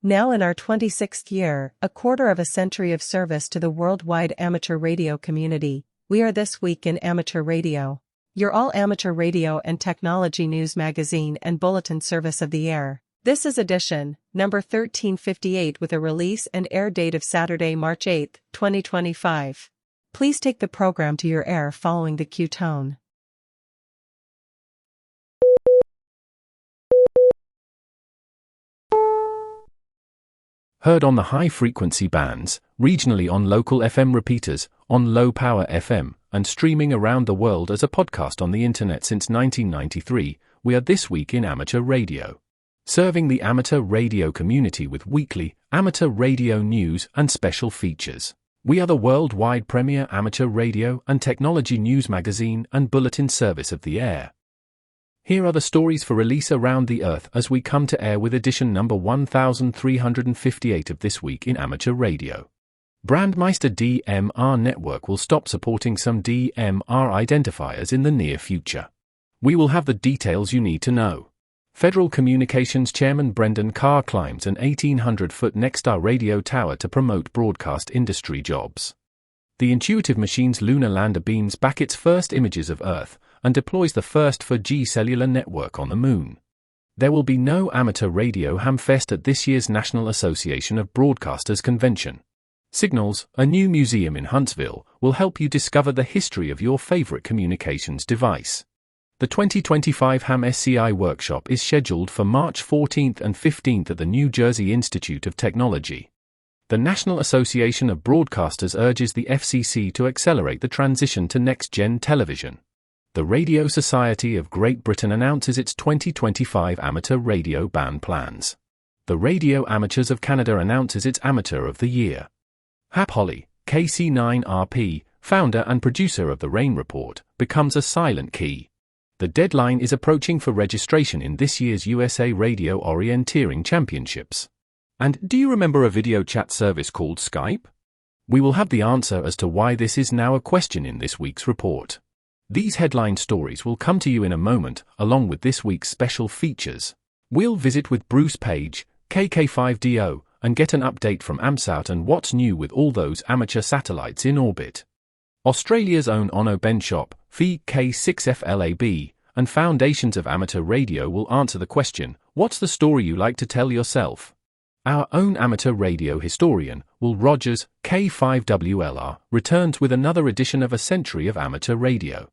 Now in our 26th year, a quarter of a century of service to the worldwide amateur radio community, we are This Week in Amateur Radio, your all-amateur radio and technology news magazine and bulletin service of the air. This is edition number 1358 with a release and air date of Saturday, March 8, 2025. Please take the program to your air following the cue tone. Heard on the high-frequency bands, regionally on local FM repeaters, on low-power FM, and streaming around the world as a podcast on the internet since 1993, we are This Week in Amateur Radio. Serving the amateur radio community with weekly, amateur radio news and special features. We are the worldwide premier amateur radio and technology news magazine and bulletin service of the air. Here are the stories for release around the earth as we come to air with edition number 1358 of This Week in Amateur Radio. Brandmeister DMR network will stop supporting some DMR identifiers in the near future. We will have the details you need to know. Federal Communications Chairman Brendan Carr climbs an 1,800-foot Nexstar radio tower to promote broadcast industry jobs. The Intuitive Machines lunar lander beams back its first images of Earth and deploys the first 4G cellular network on the Moon. There will be no amateur radio hamfest at this year's National Association of Broadcasters Convention. Signals, a new museum in Huntsville, will help you discover the history of your favorite communications device. The 2025 Ham SCI workshop is scheduled for March 14th and 15th at the New Jersey Institute of Technology. The National Association of Broadcasters urges the FCC to accelerate the transition to NextGen television. The Radio Society of Great Britain announces its 2025 amateur radio ban plans. The Radio Amateurs of Canada announces its Amateur of the Year. Hap Holly, KC9RP, founder and producer of The Rain Report, becomes a silent key. The deadline is approaching for registration in this year's USA Radio Orienteering Championships. And do you remember a video chat service called Skype? We will have the answer as to why this is now a question in this week's report. These headline stories will come to you in a moment, along with this week's special features. We'll visit with Bruce Page, KK5DO, and get an update from AMSAT and what's new with all those amateur satellites in orbit. Australia's own Onno Benschop, VK6FLAB, and Foundations of Amateur Radio will answer the question, what's the story you like to tell yourself? Our own amateur radio historian, Will Rogers, K5WLR, returns with another edition of A Century of Amateur Radio.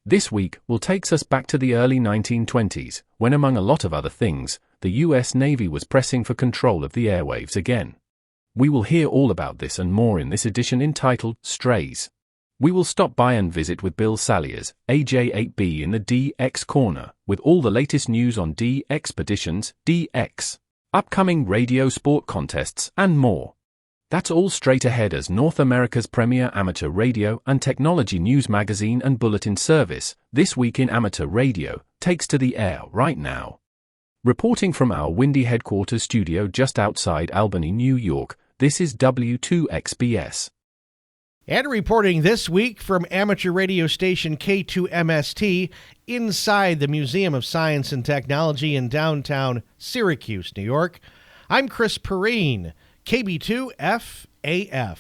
This week will take us back to the early 1920s, when among a lot of other things, the US Navy was pressing for control of the airwaves again. We will hear all about this and more in this edition entitled Strays. We will stop by and visit with Bill Salyers, AJ8B in the DX Corner, with all the latest news on D expeditions, DX, upcoming radio sport contests, and more. That's all straight ahead as North America's premier amateur radio and technology news magazine and bulletin service, This Week in Amateur Radio, takes to the air right now. Reporting from our windy headquarters studio just outside Albany, New York, this is W2XBS. And reporting this week from amateur radio station K2MST inside the Museum of Science and Technology in downtown Syracuse, New York, I'm Chris Perrine, KB2FAF.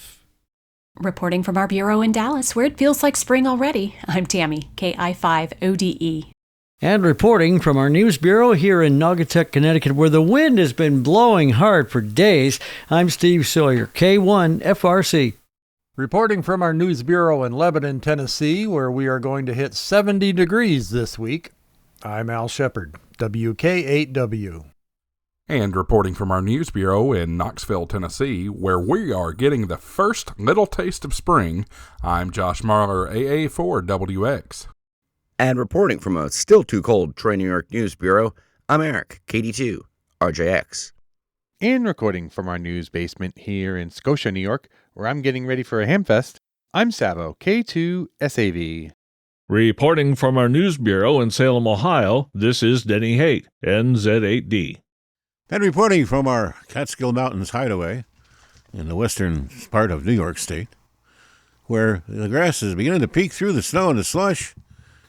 Reporting from our bureau in Dallas, where it feels like spring already, I'm Tammy, KI5ODE. And reporting from our news bureau here in Naugatuck, Connecticut, where the wind has been blowing hard for days, I'm Steve Sawyer, K1FRC. Reporting from our news bureau in Lebanon, Tennessee, where we are going to hit 70 degrees this week, I'm Al Shepard, WK8W. And reporting from our news bureau in Knoxville, Tennessee, where we are getting the first little taste of spring, I'm Josh Marler, AA4WX. And reporting from a still too cold Troy, New York news bureau, I'm Eric, KD2RJX. And recording from our news basement here in Scotia, New York, where I'm getting ready for a hamfest, I'm Savo, K2SAV. Reporting from our news bureau in Salem, Ohio, this is Denny Haight, NZ8D. And reporting from our Catskill Mountains hideaway in the western part of New York State, where the grass is beginning to peek through the snow and the slush,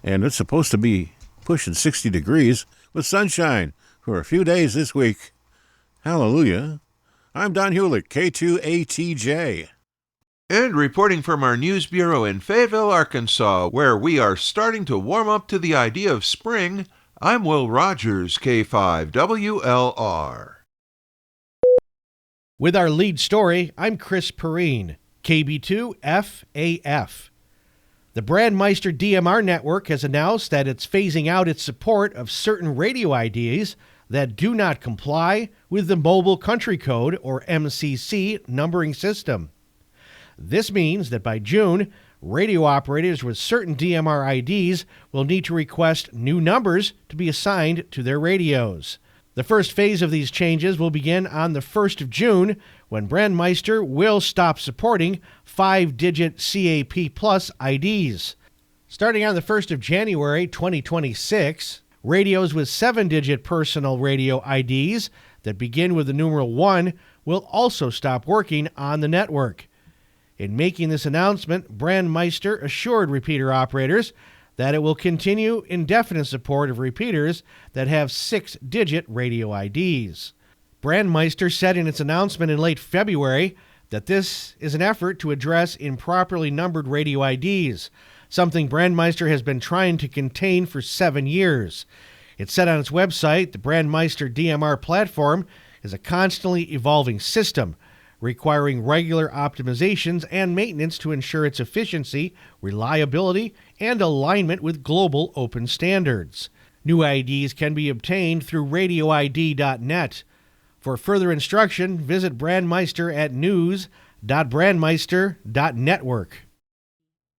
and it's supposed to be pushing 60 degrees with sunshine for a few days this week. Hallelujah. I'm Don Hulick, K2ATJ. And reporting from our news bureau in Fayetteville, Arkansas, where we are starting to warm up to the idea of spring, I'm Will Rogers, K5WLR. With our lead story, I'm Chris Perrine, KB2FAF. The Brandmeister DMR network has announced that it's phasing out its support of certain radio IDs that do not comply with the Mobile Country Code, or MCC, numbering system. This means that by June, radio operators with certain DMR IDs will need to request new numbers to be assigned to their radios. The first phase of these changes will begin on the 1st of June, when Brandmeister will stop supporting 5-digit CAP Plus IDs. Starting on the 1st of January 2026, radios with 7-digit personal radio IDs that begin with the numeral 1 will also stop working on the network. In making this announcement, Brandmeister assured repeater operators that it will continue indefinite support of repeaters that have 6-digit radio IDs. Brandmeister said in its announcement in late February that this is an effort to address improperly numbered radio IDs, something Brandmeister has been trying to contain for 7 years. It said on its website the Brandmeister DMR platform is a constantly evolving system, requiring regular optimizations and maintenance to ensure its efficiency, reliability, and alignment with global open standards. New IDs can be obtained through radioid.net. For further instruction, visit Brandmeister at news.brandmeister.network.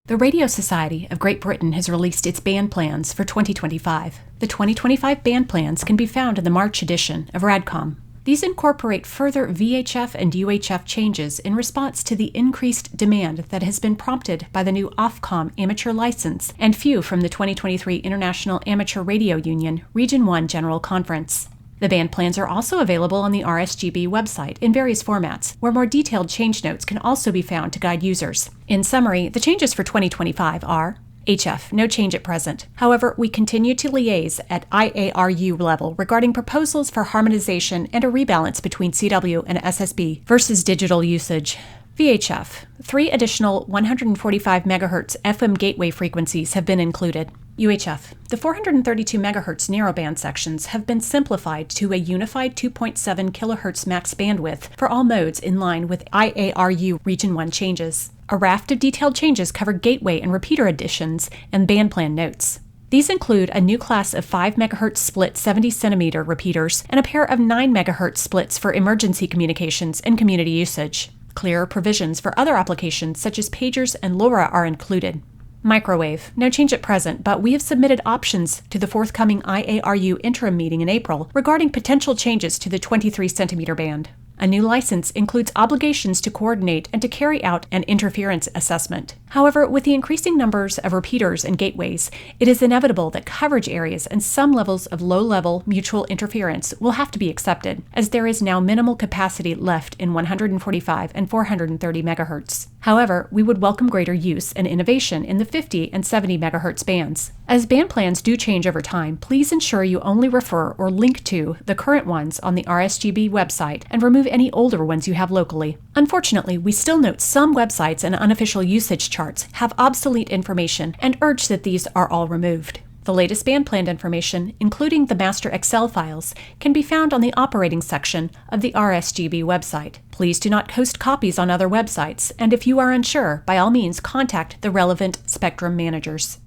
The Radio Society of Great Britain has released its band plans for 2025. The 2025 band plans can be found in the March edition of RADCOM. These incorporate further VHF and UHF changes in response to the increased demand that has been prompted by the new Ofcom amateur license and few from the 2023 International Amateur Radio Union Region 1 General Conference. The band plans are also available on the RSGB website in various formats, where more detailed change notes can also be found to guide users. In summary, the changes for 2025 are: HF, no change at present. However, we continue to liaise at IARU level regarding proposals for harmonization and a rebalance between CW and SSB versus digital usage. VHF, 3 additional 145 MHz FM gateway frequencies have been included. UHF, the 432 MHz narrowband sections have been simplified to a unified 2.7 kHz max bandwidth for all modes in line with IARU Region 1 changes. A raft of detailed changes cover gateway and repeater additions and band plan notes. These include a new class of 5 MHz split 70 cm repeaters and a pair of 9 MHz splits for emergency communications and community usage. Clearer provisions for other applications such as pagers and LoRa are included. Microwave, no change at present, but we have submitted options to the forthcoming IARU interim meeting in April regarding potential changes to the 23 cm band. A new license includes obligations to coordinate and to carry out an interference assessment. However, with the increasing numbers of repeaters and gateways, it is inevitable that coverage areas and some levels of low-level mutual interference will have to be accepted, as there is now minimal capacity left in 145 and 430 MHz. However, we would welcome greater use and innovation in the 50 and 70 MHz bands. As band plans do change over time, please ensure you only refer or link to the current ones on the RSGB website and remove any older ones you have locally. Unfortunately, we still note some websites and unofficial usage charts have obsolete information and urge that these are all removed. The latest band plan information, including the master Excel files, can be found on the operating section of the RSGB website. Please do not host copies on other websites, and if you are unsure, by all means contact the relevant Spectrum managers.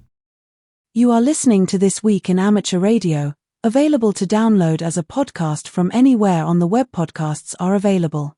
You are listening to This Week in Amateur Radio, available to download as a podcast from anywhere on the web podcasts are available.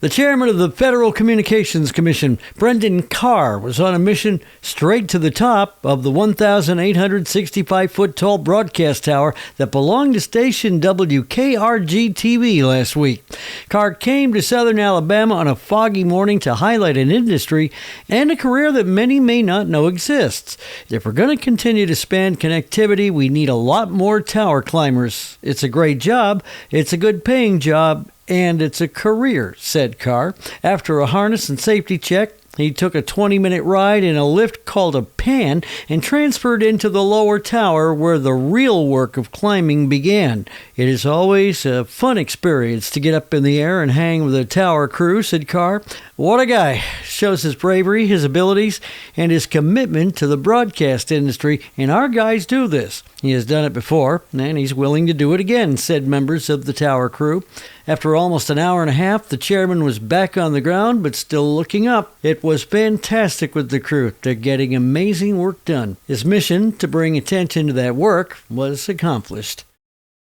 The chairman of the Federal Communications Commission, Brendan Carr, was on a mission straight to the top of the 1,865-foot tall broadcast tower that belonged to station WKRG-TV last week. Carr came to southern Alabama on a foggy morning to highlight an industry and a career that many may not know exists. If we're going to continue to expand connectivity, we need a lot more tower climbers. It's a great job, it's a good paying job, and it's a career, said Carr. After a harness and safety check, he took a 20-minute ride in a lift called a pan and transferred into the lower tower where the real work of climbing began. It is always a fun experience to get up in the air and hang with a tower crew, said Carr. What a guy. Shows his bravery, his abilities, and his commitment to the broadcast industry, and our guys do this. He has done it before, and he's willing to do it again, said members of the tower crew. After almost an hour and a half, the chairman was back on the ground, but still looking up. It was fantastic with the crew. They're getting amazing work done. His mission to bring attention to that work was accomplished.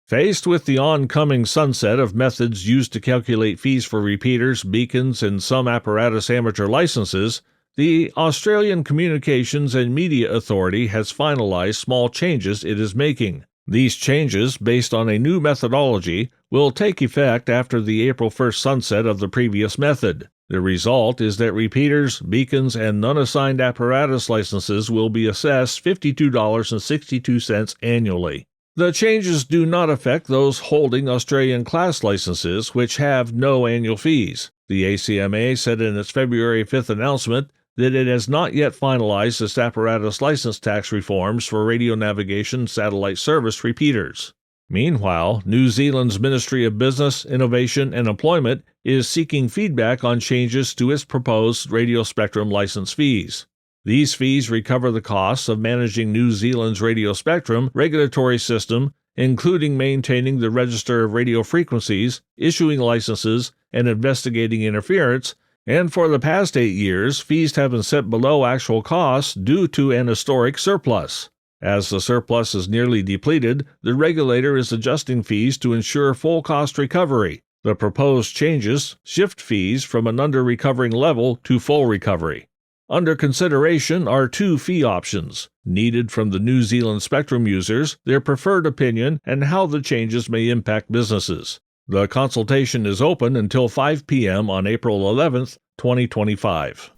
Faced with the oncoming sunset of methods used to calculate fees for repeaters, beacons, and some apparatus amateur licenses, the Australian Communications and Media Authority has finalized small changes it is making. These changes, based on a new methodology, will take effect after the April 1st sunset of the previous method. The result is that repeaters, beacons, and non-assigned apparatus licenses will be assessed $52.62 annually. The changes do not affect those holding Australian class licenses, which have no annual fees. The ACMA said in its February 5th announcement that it has not yet finalized its apparatus license tax reforms for radio navigation satellite service repeaters. Meanwhile, New Zealand's Ministry of Business, Innovation and Employment is seeking feedback on changes to its proposed radio spectrum license fees. These fees recover the costs of managing New Zealand's radio spectrum regulatory system, including maintaining the register of radio frequencies, issuing licenses, and investigating interference, and for the past 8 years, fees have been set below actual costs due to an historic surplus. As the surplus is nearly depleted, the regulator is adjusting fees to ensure full cost recovery. The proposed changes shift fees from an under-recovering level to full recovery. Under consideration are 2 fee options, needed from the New Zealand spectrum users, their preferred opinion, and how the changes may impact businesses. The consultation is open until 5 p.m. on April 11, 2025.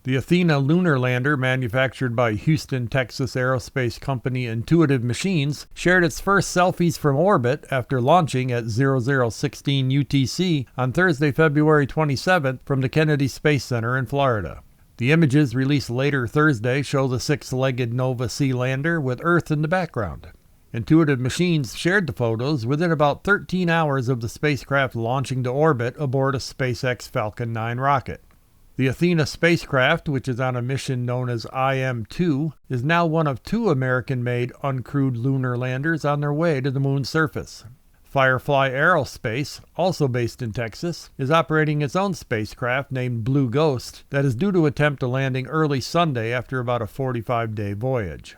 The Athena lunar lander, manufactured by Houston, Texas aerospace company Intuitive Machines, shared its first selfies from orbit after launching at 0016 UTC on Thursday, February 27th from the Kennedy Space Center in Florida. The images released later Thursday show the 6-legged Nova C lander with Earth in the background. Intuitive Machines shared the photos within about 13 hours of the spacecraft launching to orbit aboard a SpaceX Falcon 9 rocket. The Athena spacecraft, which is on a mission known as IM-2, is now one of 2 American-made uncrewed lunar landers on their way to the moon's surface. Firefly Aerospace, also based in Texas, is operating its own spacecraft named Blue Ghost that is due to attempt a landing early Sunday after about a 45-day voyage.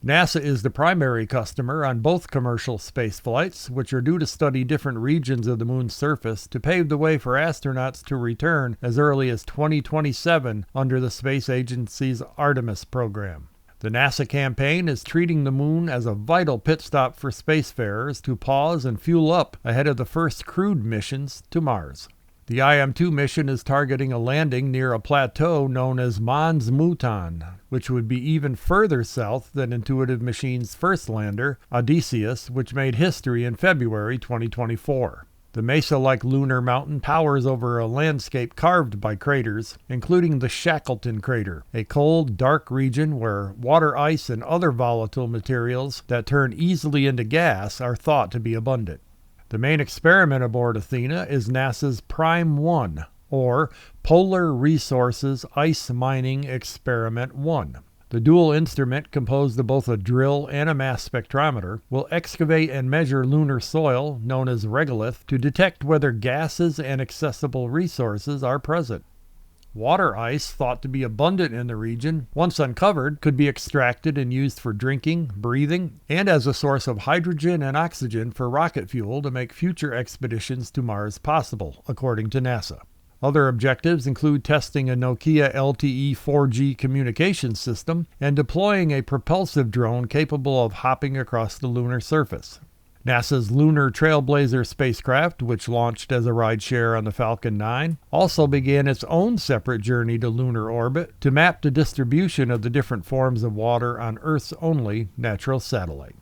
NASA is the primary customer on both commercial space flights, which are due to study different regions of the moon's surface to pave the way for astronauts to return as early as 2027 under the space agency's Artemis program. The NASA campaign is treating the moon as a vital pit stop for spacefarers to pause and fuel up ahead of the first crewed missions to Mars. The IM-2 mission is targeting a landing near a plateau known as Mons Mouton, which would be even further south than Intuitive Machines' first lander, Odysseus, which made history in February 2024. The mesa-like lunar mountain towers over a landscape carved by craters, including the Shackleton crater, a cold, dark region where water ice and other volatile materials that turn easily into gas are thought to be abundant. The main experiment aboard Athena is NASA's Prime 1, or Polar Resources Ice Mining Experiment 1. The dual instrument, composed of both a drill and a mass spectrometer, will excavate and measure lunar soil, known as regolith, to detect whether gases and accessible resources are present. Water ice, thought to be abundant in the region, once uncovered, could be extracted and used for drinking, breathing, and as a source of hydrogen and oxygen for rocket fuel to make future expeditions to Mars possible, according to NASA. Other objectives include testing a Nokia LTE 4G communications system and deploying a propulsive drone capable of hopping across the lunar surface. NASA's Lunar Trailblazer spacecraft, which launched as a rideshare on the Falcon 9, also began its own separate journey to lunar orbit to map the distribution of the different forms of water on Earth's only natural satellite.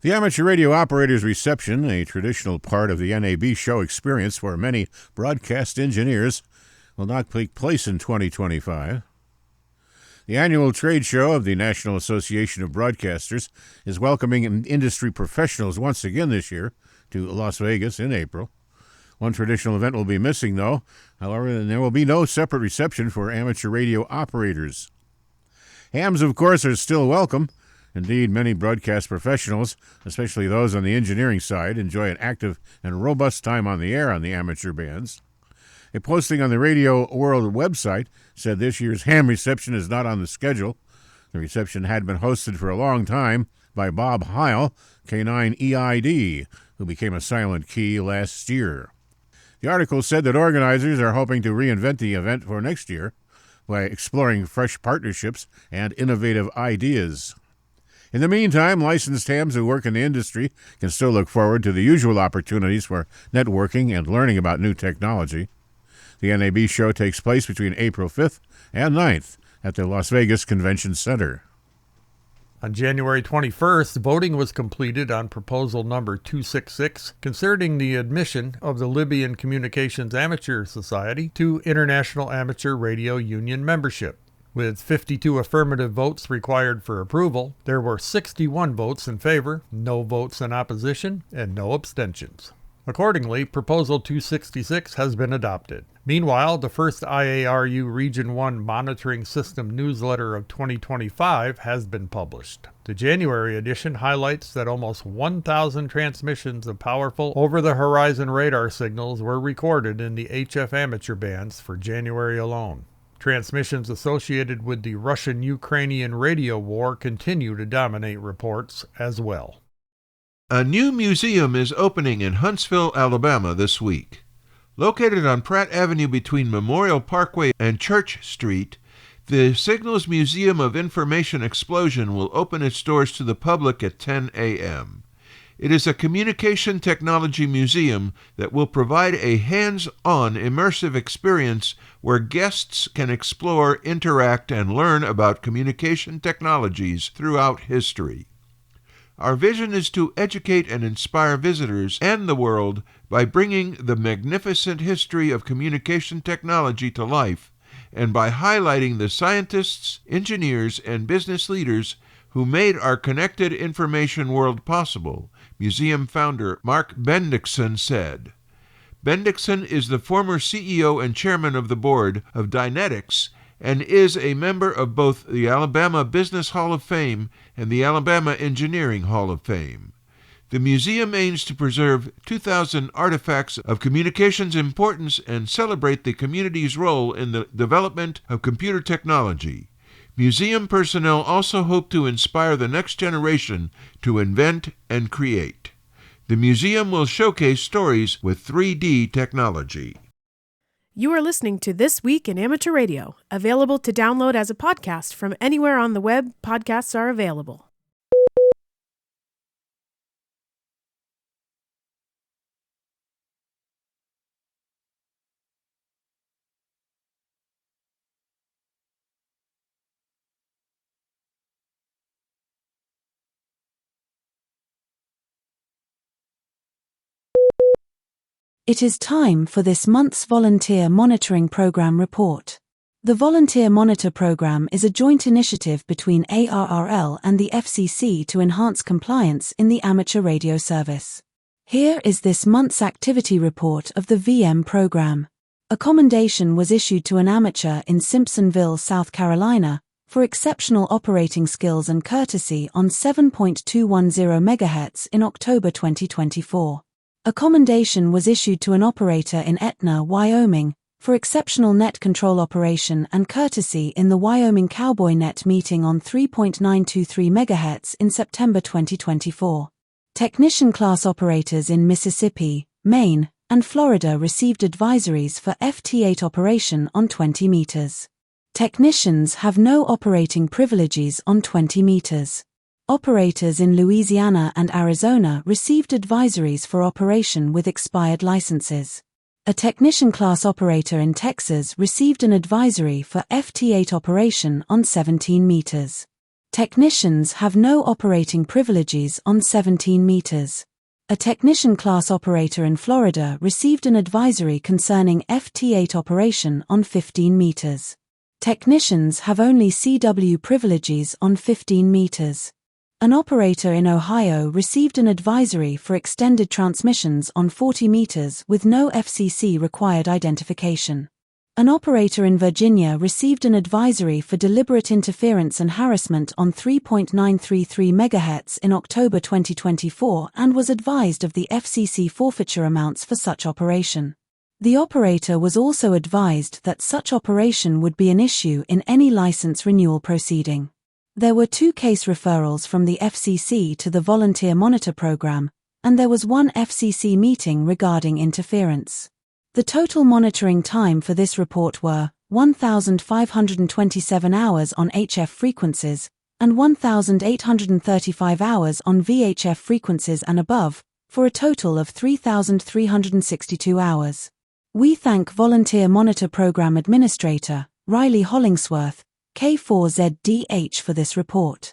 The Amateur Radio Operators Reception, a traditional part of the NAB show experience for many broadcast engineers, will not take place in 2025. The annual trade show of the National Association of Broadcasters is welcoming industry professionals once again this year to Las Vegas in April. One traditional event will be missing, though. However, there will be no separate reception for amateur radio operators. Hams, of course, are still welcome. Indeed, many broadcast professionals, especially those on the engineering side, enjoy an active and robust time on the air on the amateur bands. A posting on the Radio World website said this year's ham reception is not on the schedule. The reception had been hosted for a long time by Bob Heil, K9EID, who became a silent key last year. The article said that organizers are hoping to reinvent the event for next year by exploring fresh partnerships and innovative ideas. In the meantime, licensed hams who work in the industry can still look forward to the usual opportunities for networking and learning about new technology. The NAB show takes place between April 5th and 9th at the Las Vegas Convention Center. On January 21st, voting was completed on proposal number 266 concerning the admission of the Libyan Communications Amateur Society to International Amateur Radio Union membership. With 52 affirmative votes required for approval, there were 61 votes in favor, no votes in opposition, and no abstentions. Accordingly, Proposal 266 has been adopted. Meanwhile, the first IARU Region 1 Monitoring System newsletter of 2025 has been published. The January edition highlights that almost 1,000 transmissions of powerful over-the-horizon radar signals were recorded in the HF amateur bands for January alone. Transmissions associated with the Russian-Ukrainian radio war continue to dominate reports as well. A new museum is opening in Huntsville, Alabama this week. Located on Pratt Avenue between Memorial Parkway and Church Street, the Signals Museum of Information Explosion will open its doors to the public at 10 a.m. It is a communication technology museum that will provide a hands-on immersive experience where guests can explore, interact, and learn about communication technologies throughout history. Our vision is to educate and inspire visitors and the world by bringing the magnificent history of communication technology to life and by highlighting the scientists, engineers, and business leaders who made our connected information world possible, museum founder Mark Bendixson said. Bendixson is the former CEO and chairman of the board of Dynetics and is a member of both the Alabama Business Hall of Fame and the Alabama Engineering Hall of Fame. The museum aims to preserve 2,000 artifacts of communications importance and celebrate the community's role in the development of computer technology. Museum personnel also hope to inspire the next generation to invent and create. The museum will showcase stories with 3D technology. You are listening to This Week in Amateur Radio, available to download as a podcast from anywhere on the web podcasts are available. It is time for this month's Volunteer Monitoring Program report. The Volunteer Monitor Program is a joint initiative between ARRL and the FCC to enhance compliance in the amateur radio service. Here is this month's activity report of the VM program. A commendation was issued to an amateur in Simpsonville, South Carolina, for exceptional operating skills and courtesy on 7.210 MHz in October 2024. A commendation was issued to an operator in Etna, Wyoming, for exceptional net control operation and courtesy in the Wyoming Cowboy Net meeting on 3.923 MHz in September 2024. Technician class operators in Mississippi, Maine, and Florida received advisories for FT8 operation on 20 meters. Technicians have no operating privileges on 20 meters. Operators in Louisiana and Arizona received advisories for operation with expired licenses. A technician class operator in Texas received an advisory for FT8 operation on 17 meters. Technicians have no operating privileges on 17 meters. A technician class operator in Florida received an advisory concerning FT8 operation on 15 meters. Technicians have only CW privileges on 15 meters. An operator in Ohio received an advisory for extended transmissions on 40 meters with no FCC required identification. An operator in Virginia received an advisory for deliberate interference and harassment on 3.933 MHz in October 2024 and was advised of the FCC forfeiture amounts for such operation. The operator was also advised that such operation would be an issue in any license renewal proceeding. There were 2 case referrals from the FCC to the Volunteer Monitor Program, and there was 1 FCC meeting regarding interference. The total monitoring time for this report were 1,527 hours on HF frequencies and 1,835 hours on VHF frequencies and above, for a total of 3,362 hours. We thank Volunteer Monitor Program Administrator, Riley Hollingsworth, K4ZDH, for this report.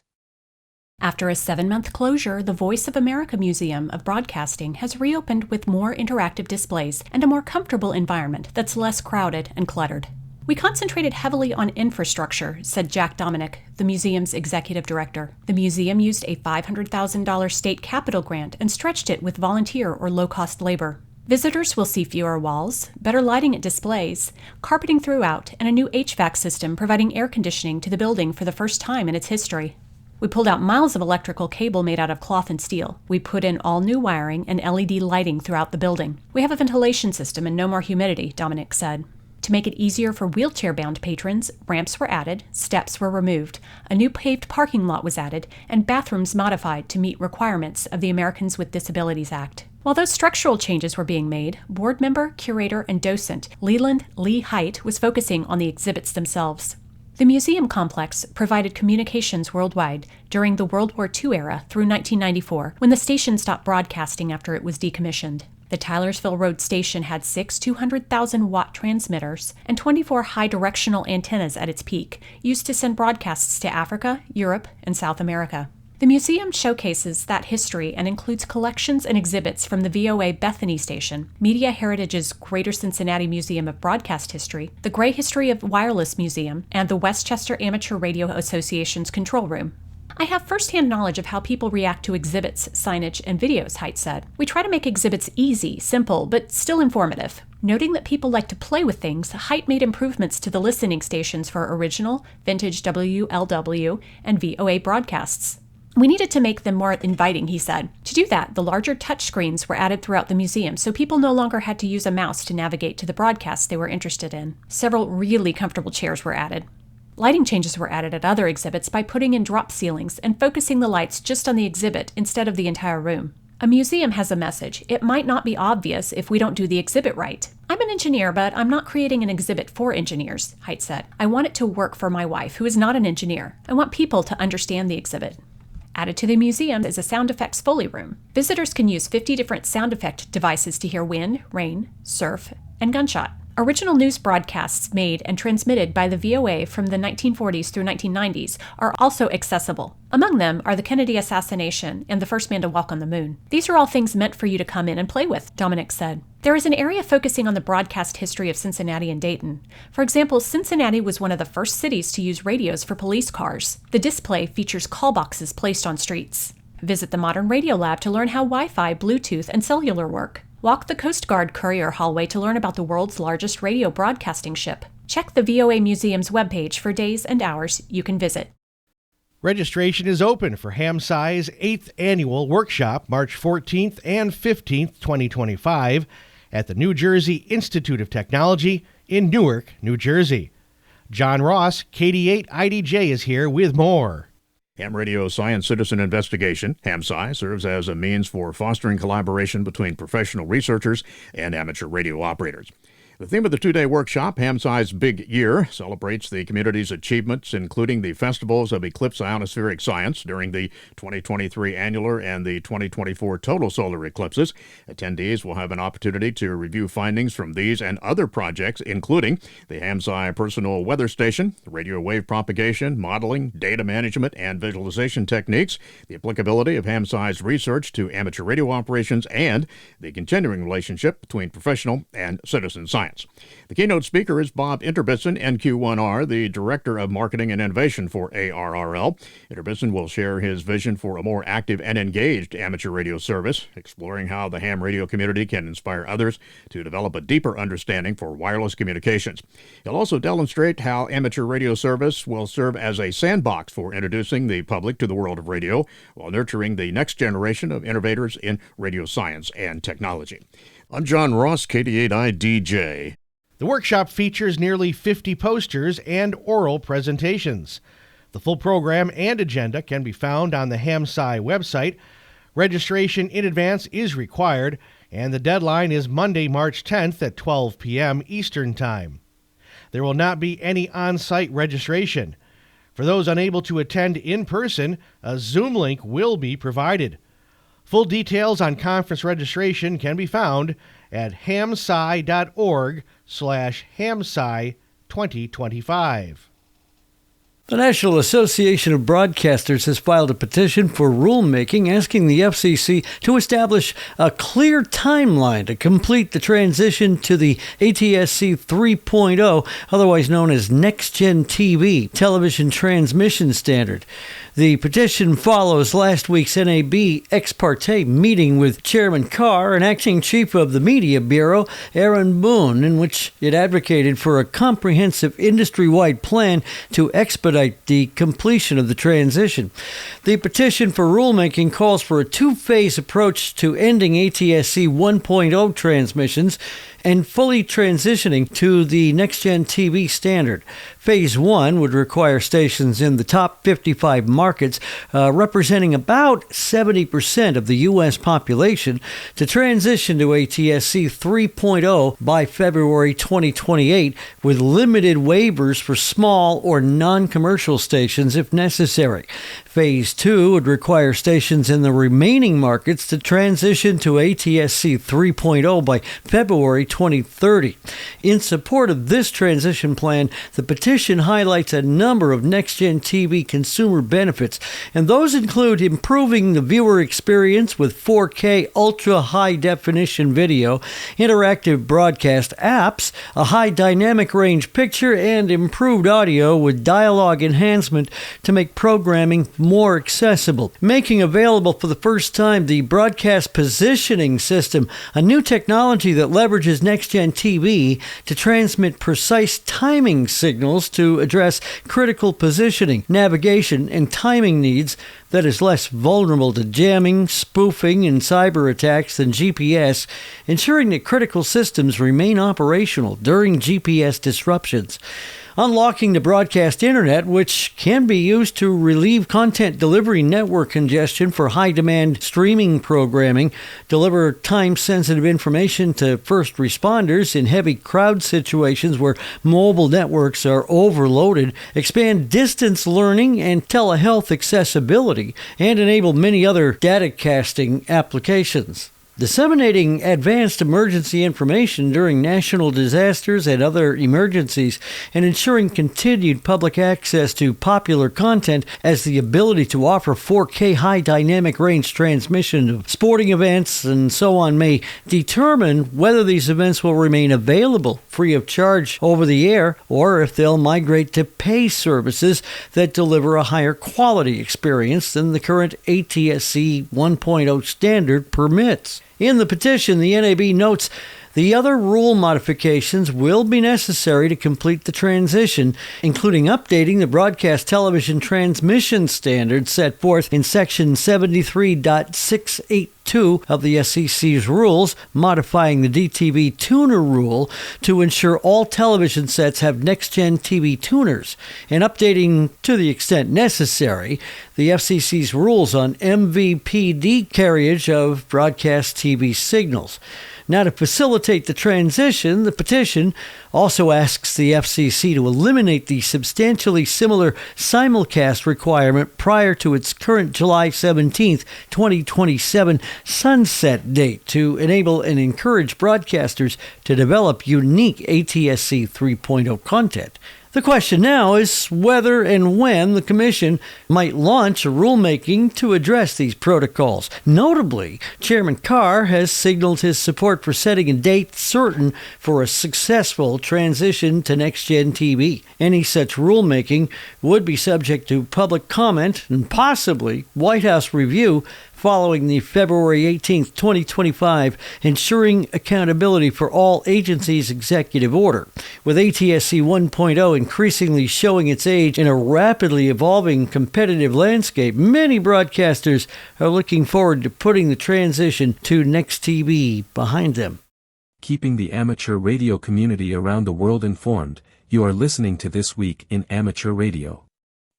After a 7-month closure, the Voice of America Museum of Broadcasting has reopened with more interactive displays and a more comfortable environment that's less crowded and cluttered. We concentrated heavily on infrastructure, said Jack Dominic, the museum's executive director. The museum used a $500,000 state capital grant and stretched it with volunteer or low-cost labor. Visitors will see fewer walls, better lighting at displays, carpeting throughout, and a new HVAC system providing air conditioning to the building for the first time in its history. We pulled out miles of electrical cable made out of cloth and steel. We put in all new wiring and LED lighting throughout the building. We have a ventilation system and no more humidity, Dominic said. To make it easier for wheelchair-bound patrons, ramps were added, steps were removed, a new paved parking lot was added, and bathrooms modified to meet requirements of the Americans with Disabilities Act. While those structural changes were being made, board member, curator, and docent Leland Lee Height was focusing on the exhibits themselves. The museum complex provided communications worldwide during the World War II era through 1994, when the station stopped broadcasting after it was decommissioned. The Tylersville Road station had 6 200,000-watt transmitters and 24 high-directional antennas at its peak, used to send broadcasts to Africa, Europe, and South America. The museum showcases that history and includes collections and exhibits from the VOA Bethany Station, Media Heritage's Greater Cincinnati Museum of Broadcast History, the Gray History of Wireless Museum, and the Westchester Amateur Radio Association's control room. I have first-hand knowledge of how people react to exhibits, signage, and videos, Height said. We try to make exhibits easy, simple, but still informative. Noting that people like to play with things, Height made improvements to the listening stations for original, vintage WLW, and VOA broadcasts. We needed to make them more inviting, he said. To do that, the larger touchscreens were added throughout the museum, so people no longer had to use a mouse to navigate to the broadcasts they were interested in. Several really comfortable chairs were added. Lighting changes were added at other exhibits by putting in drop ceilings and focusing the lights just on the exhibit instead of the entire room. A museum has a message. It might not be obvious if we don't do the exhibit right. I'm an engineer, but I'm not creating an exhibit for engineers, Height said. I want it to work for my wife, who is not an engineer. I want people to understand the exhibit. Added to the museum is a sound effects Foley room. Visitors can use 50 different sound effect devices to hear wind, rain, surf, and gunshot. Original news broadcasts made and transmitted by the VOA from the 1940s through 1990s are also accessible. Among them are the Kennedy assassination and the first man to walk on the moon. These are all things meant for you to come in and play with, Dominic said. There is an area focusing on the broadcast history of Cincinnati and Dayton. For example, Cincinnati was one of the first cities to use radios for police cars. The display features call boxes placed on streets. Visit the Modern Radio Lab to learn how Wi-Fi, Bluetooth, and cellular work. Walk the Coast Guard Courier Hallway to learn about the world's largest radio broadcasting ship. Check the VOA Museum's webpage for days and hours you can visit. Registration is open for AMSAT's 8th Annual Workshop, March 14th and 15th, 2025, at the New Jersey Institute of Technology in Newark, New Jersey. John Ross, KD8 IDJ, is here with more. Ham Radio Science Citizen Investigation, HAMSCI, serves as a means for fostering collaboration between professional researchers and amateur radio operators. The theme of the two-day workshop, HAMSCI's Big Year, celebrates the community's achievements, including the festivals of eclipse ionospheric science during the 2023 annular and the 2024 total solar eclipses. Attendees will have an opportunity to review findings from these and other projects, including the HAMSCI Personal Weather Station, radio wave propagation, modeling, data management, and visualization techniques, the applicability of HAMSCI's research to amateur radio operations, and the continuing relationship between professional and citizen science. The keynote speaker is Bob Interbison, NQ1R, the Director of Marketing and Innovation for ARRL. Interbison will share his vision for a more active and engaged amateur radio service, exploring how the ham radio community can inspire others to develop a deeper understanding for wireless communications. He'll also demonstrate how amateur radio service will serve as a sandbox for introducing the public to the world of radio while nurturing the next generation of innovators in radio science and technology. I'm John Ross, KD8I-DJ. The workshop features nearly 50 posters and oral presentations. The full program and agenda can be found on the HAMSCI website. Registration in advance is required, and the deadline is Monday, March 10th at 12 p.m. Eastern Time. There will not be any on-site registration. For those unable to attend in person, a Zoom link will be provided. Full details on conference registration can be found at hamsci.org/hamsci2025. The National Association of Broadcasters has filed a petition for rulemaking asking the FCC to establish a clear timeline to complete the transition to the ATSC 3.0, otherwise known as NextGen TV, television transmission standard. The petition follows last week's NAB ex parte meeting with Chairman Carr and Acting Chief of the Media Bureau, Aaron Boone, in which it advocated for a comprehensive industry-wide plan to expedite the completion of the transition. The petition for rulemaking calls for a two-phase approach to ending ATSC 1.0 transmissions and fully transitioning to the NextGen TV standard. Phase 1 would require stations in the top 55 markets, representing about 70% of the U.S. population, to transition to ATSC 3.0 by February 2028, with limited waivers for small or non-commercial stations if necessary. Phase 2 would require stations in the remaining markets to transition to ATSC 3.0 by February 2030. In support of this transition plan, the petition highlights a number of NextGen TV consumer benefits, and those include improving the viewer experience with 4K ultra-high-definition video, interactive broadcast apps, a high dynamic range picture, and improved audio with dialogue enhancement to make programming more accessible. Making available for the first time the broadcast positioning system, a new technology that leverages NextGen TV to transmit precise timing signals to address critical positioning, navigation, and timing needs that is less vulnerable to jamming, spoofing, and cyber attacks than GPS, ensuring that critical systems remain operational during GPS disruptions. Unlocking the broadcast internet, which can be used to relieve content delivery network congestion for high-demand streaming programming, deliver time-sensitive information to first responders in heavy crowd situations where mobile networks are overloaded, expand distance learning and telehealth accessibility, and enable many other datacasting applications. Disseminating advanced emergency information during national disasters and other emergencies, and ensuring continued public access to popular content as the ability to offer 4K high dynamic range transmission of sporting events and so on may determine whether these events will remain available free of charge over the air or if they'll migrate to pay services that deliver a higher quality experience than the current ATSC 1.0 standard permits. In the petition, the NAB notes the other rule modifications will be necessary to complete the transition, including updating the broadcast television transmission standards set forth in Section 73.618 2 of the SEC's rules, modifying the DTV tuner rule to ensure all television sets have NextGen TV tuners, and updating, to the extent necessary, the FCC's rules on MVPD carriage of broadcast TV signals. Now, to facilitate the transition, the petition also asks the FCC to eliminate the substantially similar simulcast requirement prior to its current July 17, 2027 sunset date to enable and encourage broadcasters to develop unique ATSC 3.0 content. The question now is whether and when the Commission might launch a rulemaking to address these protocols. Notably, Chairman Carr has signaled his support for setting a date certain for a successful transition to NextGen TV. Any such rulemaking would be subject to public comment and possibly White House review following the February 18, 2025, Ensuring Accountability for All Agencies executive order. With ATSC 1.0 increasingly showing its age in a rapidly evolving competitive landscape, many broadcasters are looking forward to putting the transition to NextTV behind them. Keeping the amateur radio community around the world informed, you are listening to This Week in Amateur Radio.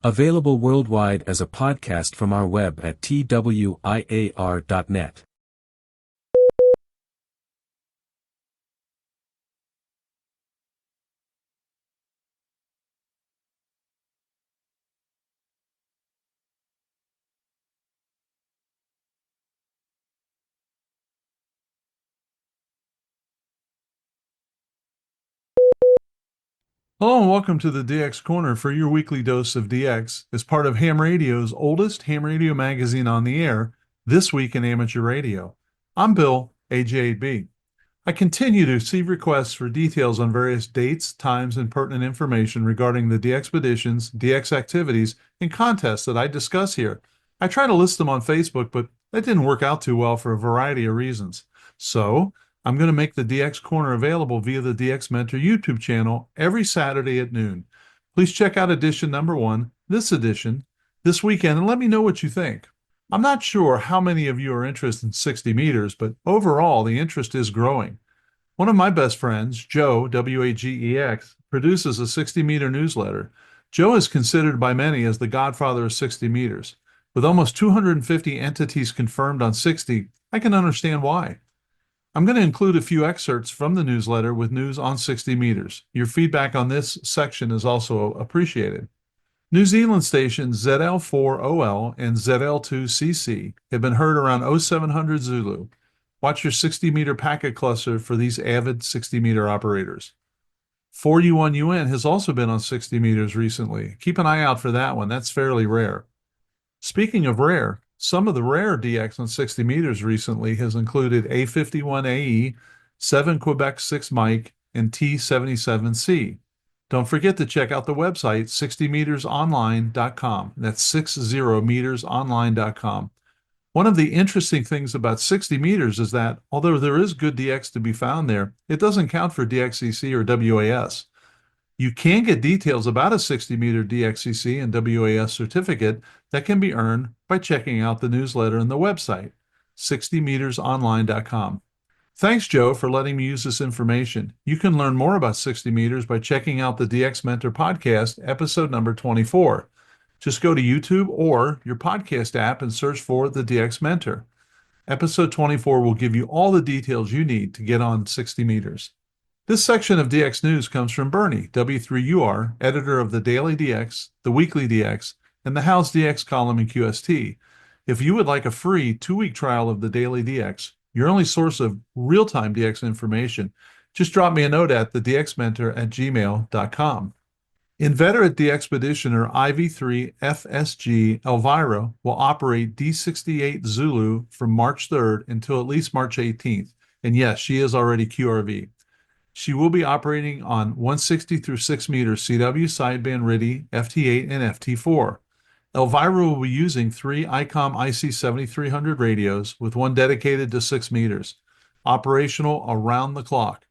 Available worldwide as a podcast from our web at twiar.net. Hello and welcome to the DX Corner for your weekly dose of DX as part of Ham Radio's oldest ham radio magazine on the air, This Week in Amateur Radio. I'm Bill, AJ8B. I continue to receive requests for details on various dates, times, and pertinent information regarding the DXpeditions, DX activities, and contests that I discuss here. I try to list them on Facebook, but that didn't work out too well for a variety of reasons. So, I'm going to make the DX Corner available via the DX Mentor YouTube channel every Saturday at noon. Please check out edition number 1, this edition, this weekend, and let me know what you think. I'm not sure how many of you are interested in 60 meters, but overall, the interest is growing. One of my best friends, Joe, W-A-G-E-X, produces a 60-meter newsletter. Joe is considered by many as the godfather of 60 meters. With almost 250 entities confirmed on 60, I can understand why. I'm going to include a few excerpts from the newsletter with news on 60 meters. Your feedback on this section is also appreciated. New Zealand stations ZL4OL and ZL2CC have been heard around 0700 Zulu. Watch your 60-meter packet cluster for these avid 60-meter operators. 4U1UN has also been on 60 meters recently. Keep an eye out for that one. That's fairly rare. Speaking of rare, some of the rare DX on 60 meters recently has included A51AE, 7 Quebec 6 Mike, and T77C. Don't forget to check out the website 60metersonline.com. That's 60metersonline.com. One of the interesting things about 60 meters is that, although there is good DX to be found there, it doesn't count for DXCC or WAS. You can get details about a 60-meter DXCC and WAS certificate that can be earned by checking out the newsletter and the website, 60metersonline.com. Thanks, Joe, for letting me use this information. You can learn more about 60 meters by checking out the DX Mentor podcast, episode number 24. Just go to YouTube or your podcast app and search for the DX Mentor. Episode 24 will give you all the details you need to get on 60 meters. This section of DX News comes from Bernie, W3UR, editor of the Daily DX, the Weekly DX, and the House DX column in QST. If you would like a free 2-week trial of the Daily DX, your only source of real-time DX information, just drop me a note at thedxmentor@gmail.com. Inveterate DXpeditioner IV3 FSG Elvira will operate D68 Zulu from March 3rd until at least March 18th. And yes, she is already QRV. She will be operating on 160 through 6 meters CW sideband RIDI, FT8, and FT4. Elvira will be using 3 ICOM IC7300 radios with one dedicated to 6 meters, operational around the clock.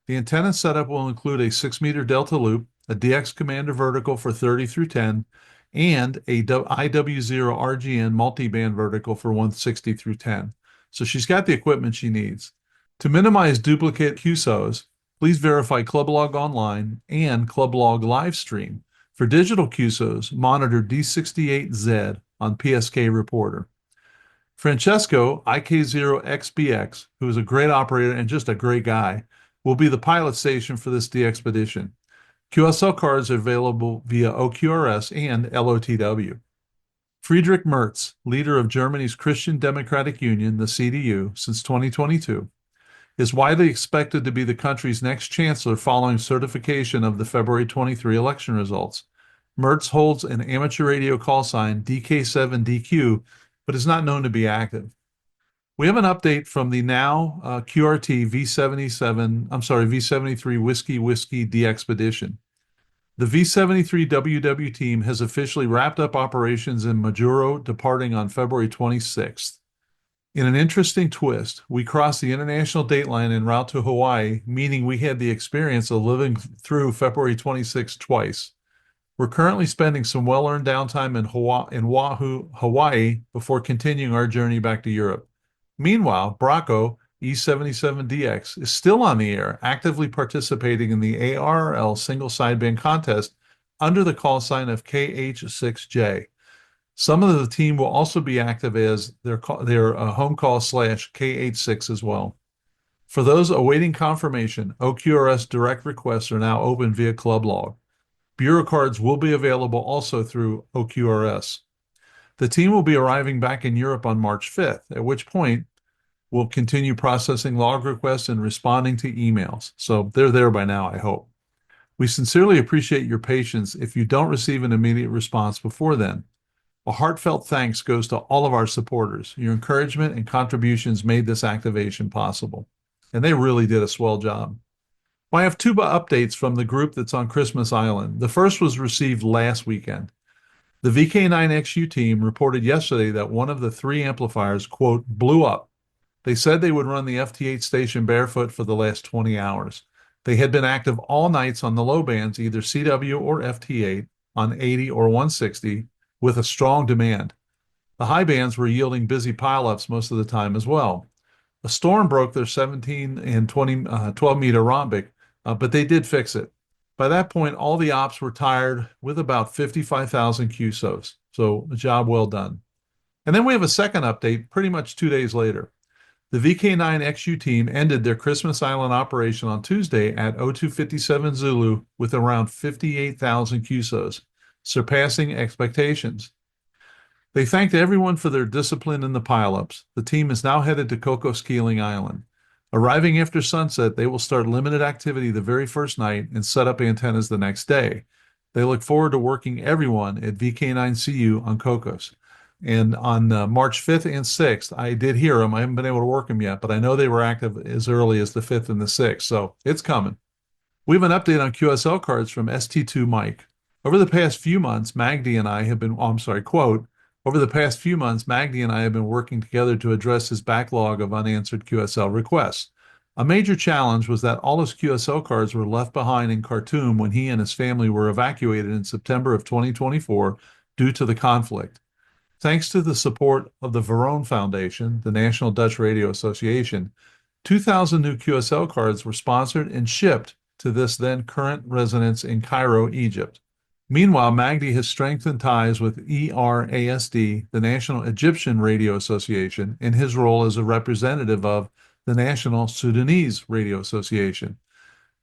The antenna setup will include a 6-meter delta loop, a DX Commander vertical for 30 through 10, and a IW0 RGN multiband vertical for 160 through 10. So she's got the equipment she needs. To minimize duplicate QSOs, please verify ClubLog Online and ClubLog Livestream. For digital QSOs, monitor D68Z on PSK Reporter. Francesco, IK0XBX, who is a great operator and just a great guy, will be the pilot station for this DXpedition. QSL cards are available via OQRS and LOTW. Friedrich Merz, leader of Germany's Christian Democratic Union, the CDU, since 2022, is widely expected to be the country's next chancellor following certification of the February 23 election results. Merz holds an amateur radio call sign DK7DQ, but is not known to be active. We have an update from the now QRT V73 Whiskey DXpedition. The V73 WW team has officially wrapped up operations in Majuro, departing on February 26th. In an interesting twist, we crossed the international dateline en route to Hawaii, meaning we had the experience of living through February 26th twice. We're currently spending some well-earned downtime in Oahu, Hawaii, before continuing our journey back to Europe. Meanwhile, Bracco E77DX is still on the air, actively participating in the ARRL single sideband contest under the call sign of KH6J. Some of the team will also be active as their home call / KH6 as well. For those awaiting confirmation, OQRS direct requests are now open via ClubLog. Bureau cards will be available also through OQRS. The team will be arriving back in Europe on March 5th, at which point we'll continue processing log requests and responding to emails. So they're there by now, I hope. We sincerely appreciate your patience if you don't receive an immediate response before then. A heartfelt thanks goes to all of our supporters. Your encouragement and contributions made this activation possible. And they really did a swell job. Well, I have two updates from the group that's on Christmas Island. The first was received last weekend. The VK9XU team reported yesterday that one of the three amplifiers, quote, blew up. They said they would run the FT8 station barefoot for the last 20 hours. They had been active all nights on the low bands, either CW or FT8, on 80 or 160, with a strong demand. The high bands were yielding busy pileups most of the time as well. A storm broke their 17 and 12-meter rhombic, but they did fix it. By that point, all the ops were tired with about 55,000 QSOs, so a job well done. And then we have a second update pretty much 2 days later. The VK9XU team ended their Christmas Island operation on Tuesday at 0257 Zulu with around 58,000 QSOs, surpassing expectations. They thanked everyone for their discipline in the pileups. The team is now headed to Cocos-Keeling Island. Arriving after sunset, they will start limited activity the very first night and set up antennas the next day. They look forward to working everyone at VK9CU on Cocos. And on March 5th and 6th, I did hear them. I haven't been able to work them yet, but I know they were active as early as the 5th and the 6th, so it's coming. We have an update on QSL cards from ST2 Mike. Over the past few months, Magdi and I have been, quote, over the past few months, Magdi and I have been working together to address his backlog of unanswered QSL requests. A major challenge was that all his QSL cards were left behind in Khartoum when he and his family were evacuated in September of 2024 due to the conflict. Thanks to the support of the Verone Foundation, the National Dutch Radio Association, 2,000 new QSL cards were sponsored and shipped to this then current residence in Cairo, Egypt. Meanwhile, Magdi has strengthened ties with ERASD, the National Egyptian Radio Association, in his role as a representative of the National Sudanese Radio Association.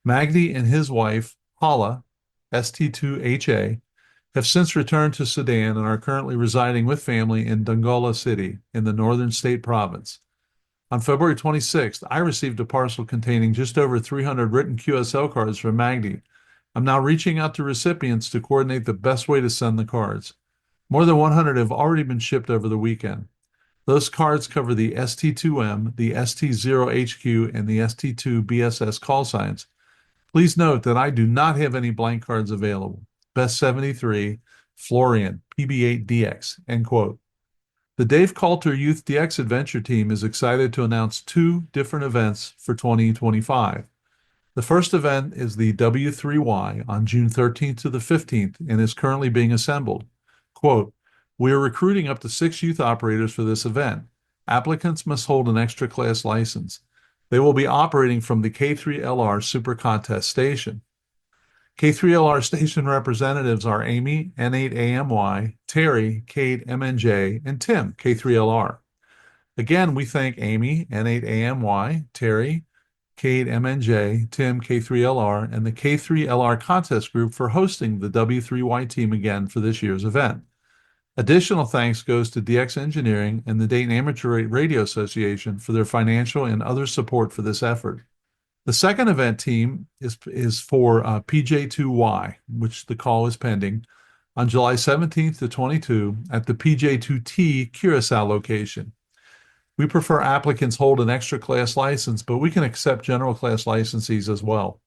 Magdi and his wife, Hala, ST2HA, have since returned to Sudan and are currently residing with family in Dongola City in the northern state province. On February 26th, I received a parcel containing just over 300 written QSL cards from Magdi. I'm now reaching out to recipients to coordinate the best way to send the cards. More than 100 have already been shipped over the weekend. Those cards cover the ST2M, the ST0HQ, and the ST2BSS call signs. Please note that I do not have any blank cards available. Best 73, Florian, PB8DX, end quote. The Dave Coulter Youth DX Adventure Team is excited to announce two different events for 2025. The first event is the W3Y on June 13th to the 15th and is currently being assembled. Quote, we are recruiting up to 6 youth operators for this event. applicants must hold an extra class license. They will be operating from the K3LR Super Contest Station. K3LR station representatives are Amy, N8AMY, Terry, Kate, MNJ, and Tim, K3LR. Again, we thank Amy, N8AMY, Terry, Kate, MNJ, Tim, K3LR, and the K3LR contest group for hosting the W3Y team again for this year's event. Additional thanks goes to DX Engineering and the Dayton Amateur Radio Association for their financial and other support for this effort. The second event team is for PJ2Y, which the call is pending, on July 17th to 22 at the PJ2T Curacao location. We prefer applicants hold an extra class license, but we can accept general class licensees as well.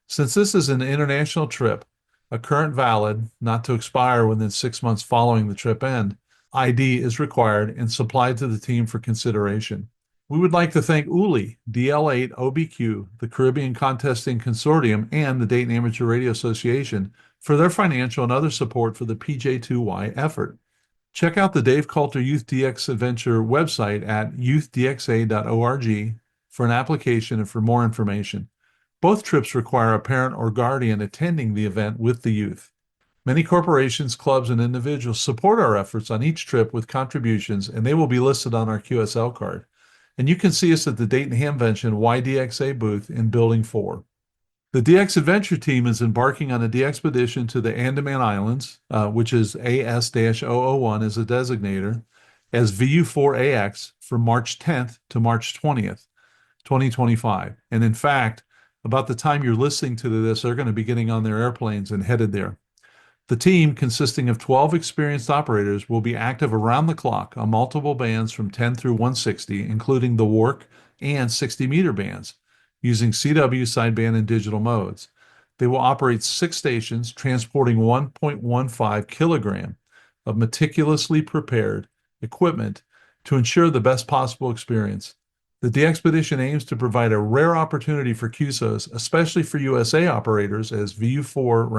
Since this is an international trip, a current valid, not to expire within 6 months following the trip end, ID is required and supplied to the team for consideration. We would like to thank ULI, DL8OBQ, the Caribbean Contesting Consortium, and the Dayton Amateur Radio Association for their financial and other support for the PJ2Y effort. Check out the Dave Coulter Youth DX Adventure website at youthdxa.org for an application and for more information. Both trips require a parent or guardian attending the event with the youth. Many corporations, clubs, and individuals support our efforts on each trip with contributions, and they will be listed on our QSL card. And you can see us at the Dayton Hamvention YDXA booth in Building 4. The DX Adventure team is embarking on a DXpedition to the Andaman Islands, which is AS-001 as a designator, as VU4AX from March 10th to March 20th, 2025. And in fact, about the time you're listening to this, they're going to be getting on their airplanes and headed there. The team, consisting of 12 experienced operators, will be active around the clock on multiple bands from 10 through 160, including the WARC and 60-meter bands, using CW, sideband, and digital modes. They will operate 6 stations, transporting 1.15 kilogram of meticulously prepared equipment to ensure the best possible experience. The DXpedition aims to provide a rare opportunity for QSOs, especially for USA operators, as VU4A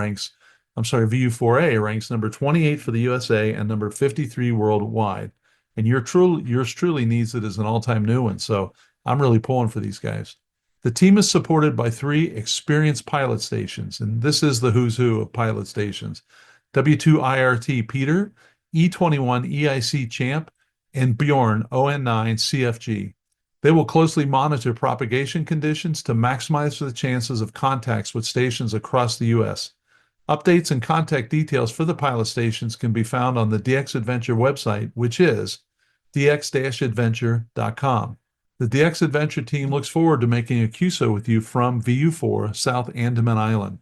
ranks number 28 for the USA and number 53 worldwide. And yours truly needs it as an all-time new one, so I'm really pulling for these guys. The team is supported by 3 experienced pilot stations, and this is the who's who of pilot stations. W2IRT Peter, E21 EIC Champ, and Bjorn ON9 CFG. They will closely monitor propagation conditions to maximize the chances of contacts with stations across the U.S. Updates and contact details for the pilot stations can be found on the DX Adventure website, which is dx-adventure.com. The DX Adventure team looks forward to making a QSO with you from VU4, South Andaman Island.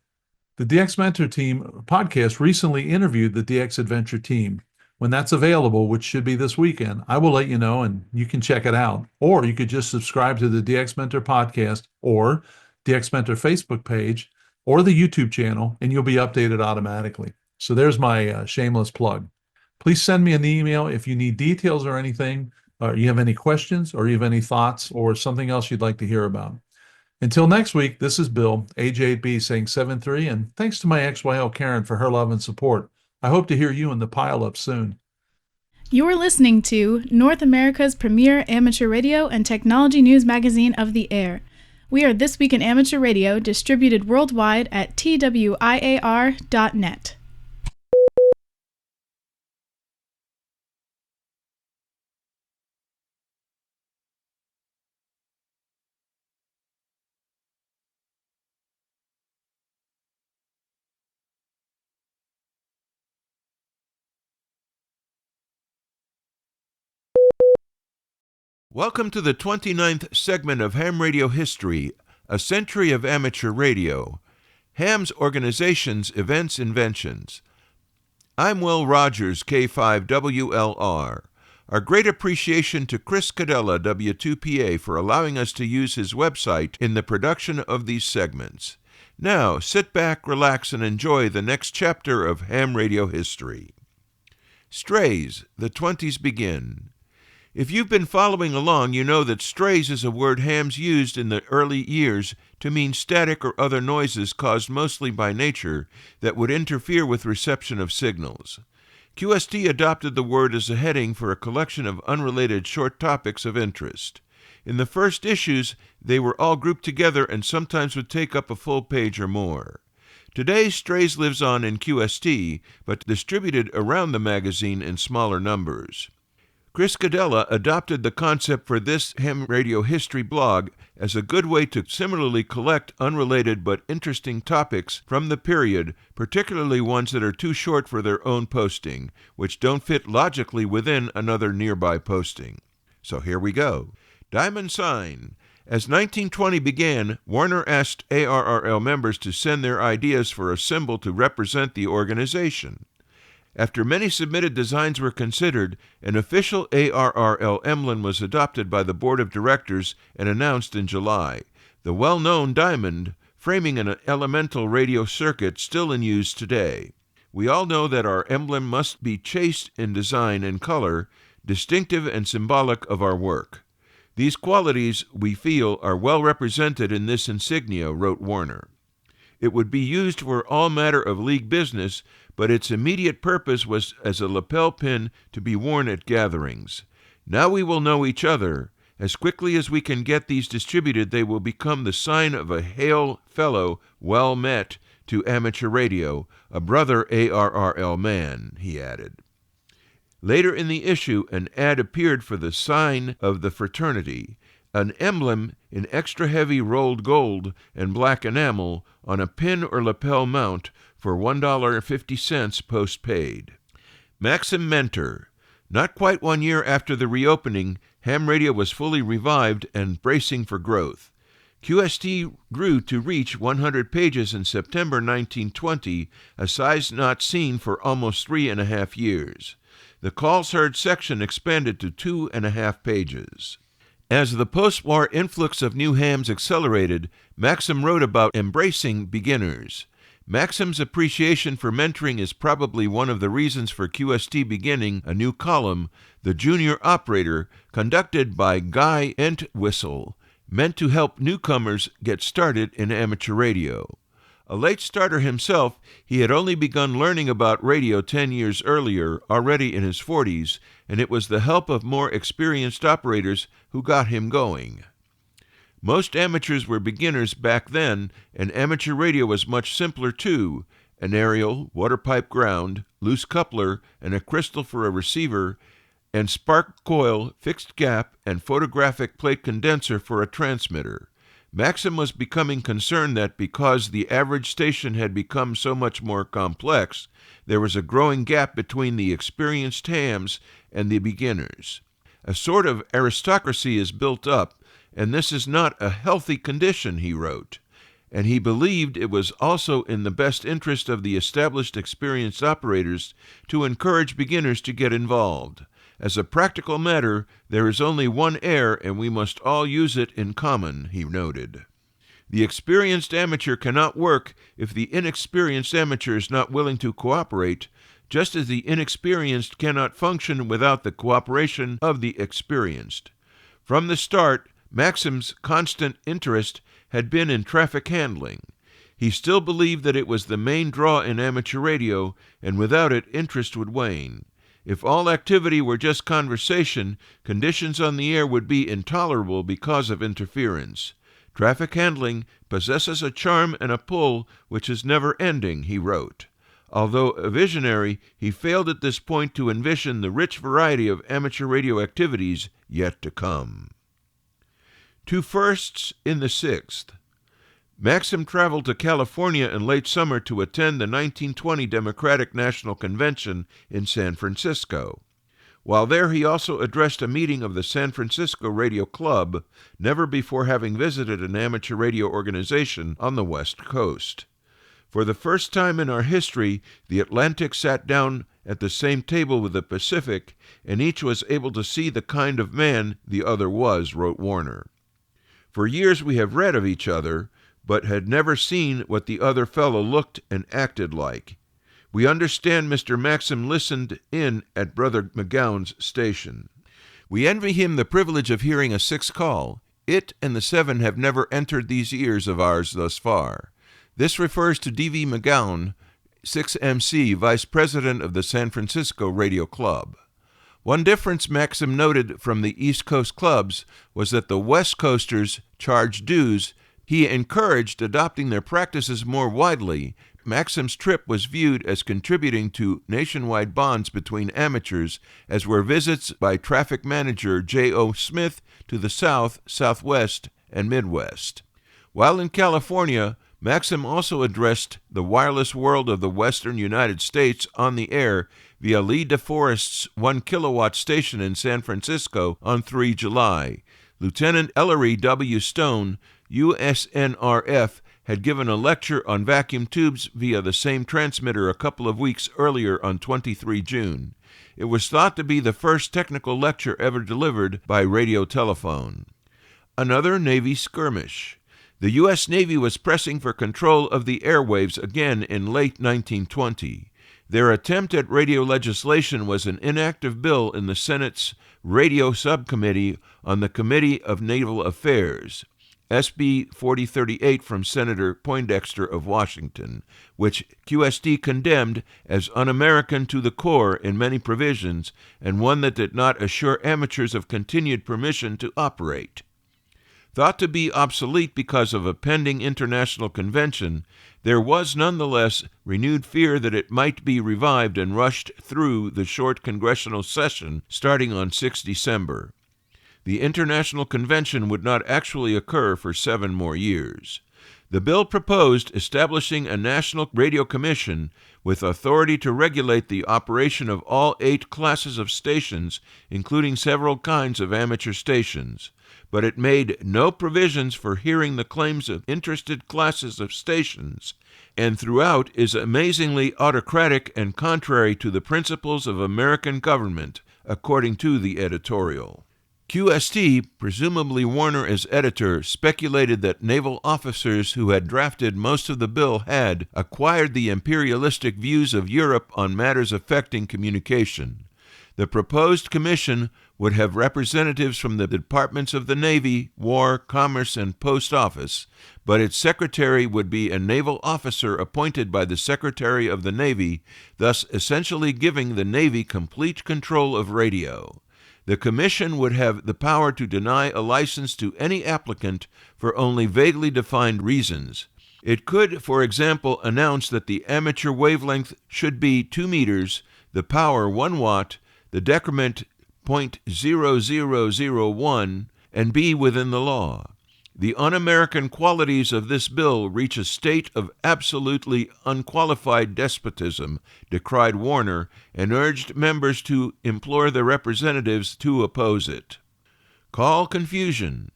The DX Mentor Team podcast recently interviewed the DX Adventure team. When that's available, which should be this weekend, I will let you know and you can check it out. Or you could just subscribe to the DX Mentor podcast or DX Mentor Facebook page or the YouTube channel, and you'll be updated automatically. So there's my shameless plug. Please send me an email if you need details or anything, or you have any questions, or you have any thoughts, or something else you'd like to hear about. Until next week, this is Bill, AJ8B, saying 7-3, and thanks to my XYL Karen for her love and support. I hope to hear you in the pile-up soon. You're listening to North America's premier amateur radio and technology news magazine of the air. We are This Week in Amateur Radio, distributed worldwide at twiar.net. Welcome to the 29th segment of Ham Radio History, A Century of Amateur Radio, Ham's Organizations, Events, Inventions. I'm Will Rogers, K5WLR. Our great appreciation to Chris Cadella, W2PA, for allowing us to use his website in the production of these segments. Now, sit back, relax, and enjoy the next chapter of Ham Radio History. Strays, the 20s begin. If you've been following along, you know that strays is a word hams used in the early years to mean static or other noises caused mostly by nature that would interfere with reception of signals. QST adopted the word as a heading for a collection of unrelated short topics of interest. In the first issues, they were all grouped together and sometimes would take up a full page or more. Today, Strays lives on in QST, but distributed around the magazine in smaller numbers. Chris Cadella adopted the concept for this ham radio history blog as a good way to similarly collect unrelated but interesting topics from the period, particularly ones that are too short for their own posting, which don't fit logically within another nearby posting. So here we go. Diamond Sign. As 1920 began, Warner asked ARRL members to send their ideas for a symbol to represent the organization. After many submitted designs were considered, an official ARRL emblem was adopted by the board of directors and announced in July. The well-known diamond, framing an elemental radio circuit still in use today. We all know that our emblem must be chaste in design and color, distinctive and symbolic of our work. These qualities, we feel, are well represented in this insignia, wrote Warner. It would be used for all matter of league business, but its immediate purpose was as a lapel pin to be worn at gatherings. Now we will know each other. As quickly as we can get these distributed, they will become the sign of a hail fellow well met to amateur radio, a brother ARRL man, he added. Later in the issue, an ad appeared for the sign of the fraternity, an emblem in extra heavy rolled gold and black enamel on a pin or lapel mount for $1.50 postpaid. Maxim Mentor. Not quite 1 year after the reopening, ham radio was fully revived and bracing for growth. QST grew to reach 100 pages in September 1920, a size not seen for almost 3.5 years. The calls heard section expanded to 2.5 pages. As the post-war influx of new hams accelerated, Maxim wrote about embracing beginners. Maxim's appreciation for mentoring is probably one of the reasons for QST beginning a new column, The Junior Operator, conducted by Guy Entwistle, meant to help newcomers get started in amateur radio. A late starter himself, he had only begun learning about radio 10 years earlier, already in his 40s, and it was the help of more experienced operators who got him going. Most amateurs were beginners back then, and amateur radio was much simpler too. An aerial, water pipe ground, loose coupler, and a crystal for a receiver, and spark coil, fixed gap, and photographic plate condenser for a transmitter. Maxim was becoming concerned that because the average station had become so much more complex, there was a growing gap between the experienced hams and the beginners. A sort of aristocracy is built up, and this is not a healthy condition, he wrote. And he believed it was also in the best interest of the established experienced operators to encourage beginners to get involved. As a practical matter, there is only one air, and we must all use it in common, he noted. The experienced amateur cannot work if the inexperienced amateur is not willing to cooperate, just as the inexperienced cannot function without the cooperation of the experienced. From the start, Maxim's constant interest had been in traffic handling. He still believed that it was the main draw in amateur radio, and without it, interest would wane. If all activity were just conversation, conditions on the air would be intolerable because of interference. Traffic handling possesses a charm and a pull which is never ending, he wrote. Although a visionary, he failed at this point to envision the rich variety of amateur radio activities yet to come. 2 firsts in the 6th. Maxim traveled to California in late summer to attend the 1920 Democratic National Convention in San Francisco. While there, he also addressed a meeting of the San Francisco Radio Club, never before having visited an amateur radio organization on the West Coast. For the first time in our history, the Atlantic sat down at the same table with the Pacific, and each was able to see the kind of man the other was, wrote Warner. For years we have read of each other, but had never seen what the other fellow looked and acted like. We understand Mr. Maxim listened in at Brother McGowan's station. We envy him the privilege of hearing a 6 call. It and the 7 have never entered these ears of ours thus far. This refers to D.V. McGowan 6MC, vice president of the San Francisco Radio Club. One difference Maxim noted from the East Coast clubs was that the West Coasters charged dues. He encouraged adopting their practices more widely. Maxim's trip was viewed as contributing to nationwide bonds between amateurs, as were visits by traffic manager J.O. Smith to the South, Southwest, and Midwest. While in California, Maxim also addressed the wireless world of the western United States on the air via Lee DeForest's 1 kilowatt station in San Francisco on 3 July. Lieutenant Ellery W. Stone, USNRF, had given a lecture on vacuum tubes via the same transmitter a couple of weeks earlier on 23 June. It was thought to be the first technical lecture ever delivered by radio telephone. Another Navy skirmish. The U.S. Navy was pressing for control of the airwaves again in late 1920. Their attempt at radio legislation was an inactive bill in the Senate's Radio Subcommittee on the Committee of Naval Affairs, SB 4038 from Senator Poindexter of Washington, which QSD condemned as un-American to the core in many provisions and one that did not assure amateurs of continued permission to operate. Thought to be obsolete because of a pending international convention, there was nonetheless renewed fear that it might be revived and rushed through the short congressional session starting on 6 December. The International Convention would not actually occur for 7 more years. The bill proposed establishing a National Radio Commission with authority to regulate the operation of all 8 classes of stations, including several kinds of amateur stations, but it made no provisions for hearing the claims of interested classes of stations, and throughout is amazingly autocratic and contrary to the principles of American government, according to the editorial. QST, presumably Warner as editor, speculated that naval officers who had drafted most of the bill had acquired the imperialistic views of Europe on matters affecting communication. The proposed commission would have representatives from the departments of the Navy, War, Commerce, and Post Office, but its secretary would be a naval officer appointed by the Secretary of the Navy, thus essentially giving the Navy complete control of radio. The commission would have the power to deny a license to any applicant for only vaguely defined reasons. It could, for example, announce that the amateur wavelength should be 2 meters, the power 1 watt, the decrement 0.0001, and be within the law. The un-American qualities of this bill reach a state of absolutely unqualified despotism, decried Warner, and urged members to implore their representatives to oppose it. Call confusion.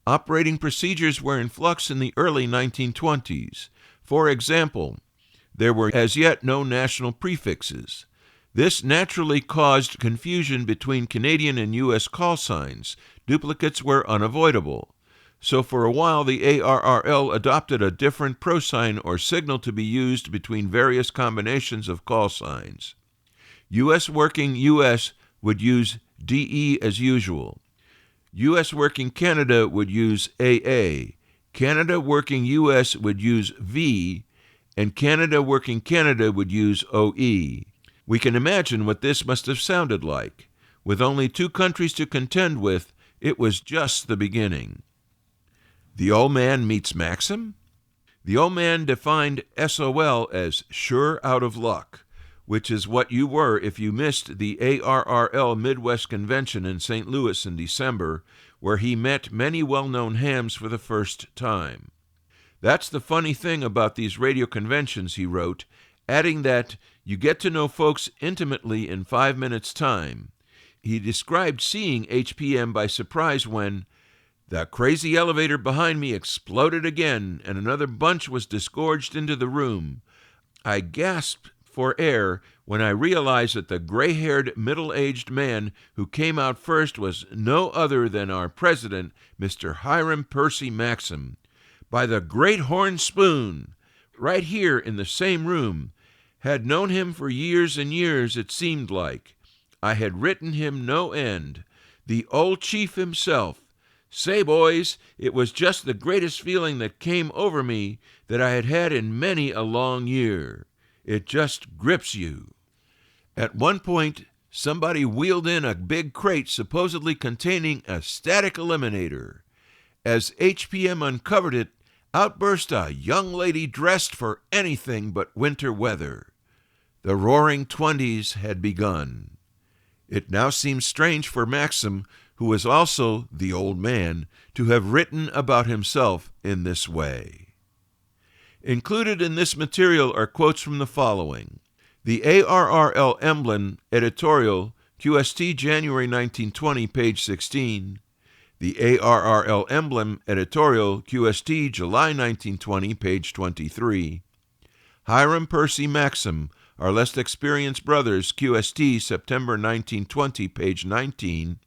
Operating procedures were in flux in the early 1920s. For example, there were as yet no national prefixes. This naturally caused confusion between Canadian and U.S. call signs. Duplicates were unavoidable. So for a while, the ARRL adopted a different prosign or signal to be used between various combinations of call signs. U.S. working U.S. would use DE as usual. U.S. working Canada would use AA. Canada working U.S. would use V, and Canada working Canada would use OE. We can imagine what this must have sounded like. With only 2 countries to contend with, it was just the beginning. The old man meets Maxim? The old man defined SOL as sure out of luck, which is what you were if you missed the ARRL Midwest Convention in St. Louis in December, where he met many well-known hams for the first time. That's the funny thing about these radio conventions, he wrote, adding that you get to know folks intimately in 5 minutes' time. He described seeing HPM by surprise when the crazy elevator behind me exploded again, and another bunch was disgorged into the room. I gasped for air when I realized that the gray-haired, middle-aged man who came out first was no other than our president, Mr. Hiram Percy Maxim. By the great horn spoon! Right here in the same room. Had known him for years and years, it seemed like. I had written him no end. The old chief himself. Say, boys, it was just the greatest feeling that came over me that I had had in many a long year. It just grips you. At one point, somebody wheeled in a big crate supposedly containing a static eliminator. As HPM uncovered it, out burst a young lady dressed for anything but winter weather. The roaring 20s had begun. It now seems strange for Maxim, who is also the old man, to have written about himself in this way. Included in this material are quotes from the following: the ARRL Emblem editorial, QST January 1920, page 16, the ARRL Emblem editorial, QST July 1920, page 23, Hiram Percy Maxim, Our Less Experienced Brothers, QST September 1920, page 19,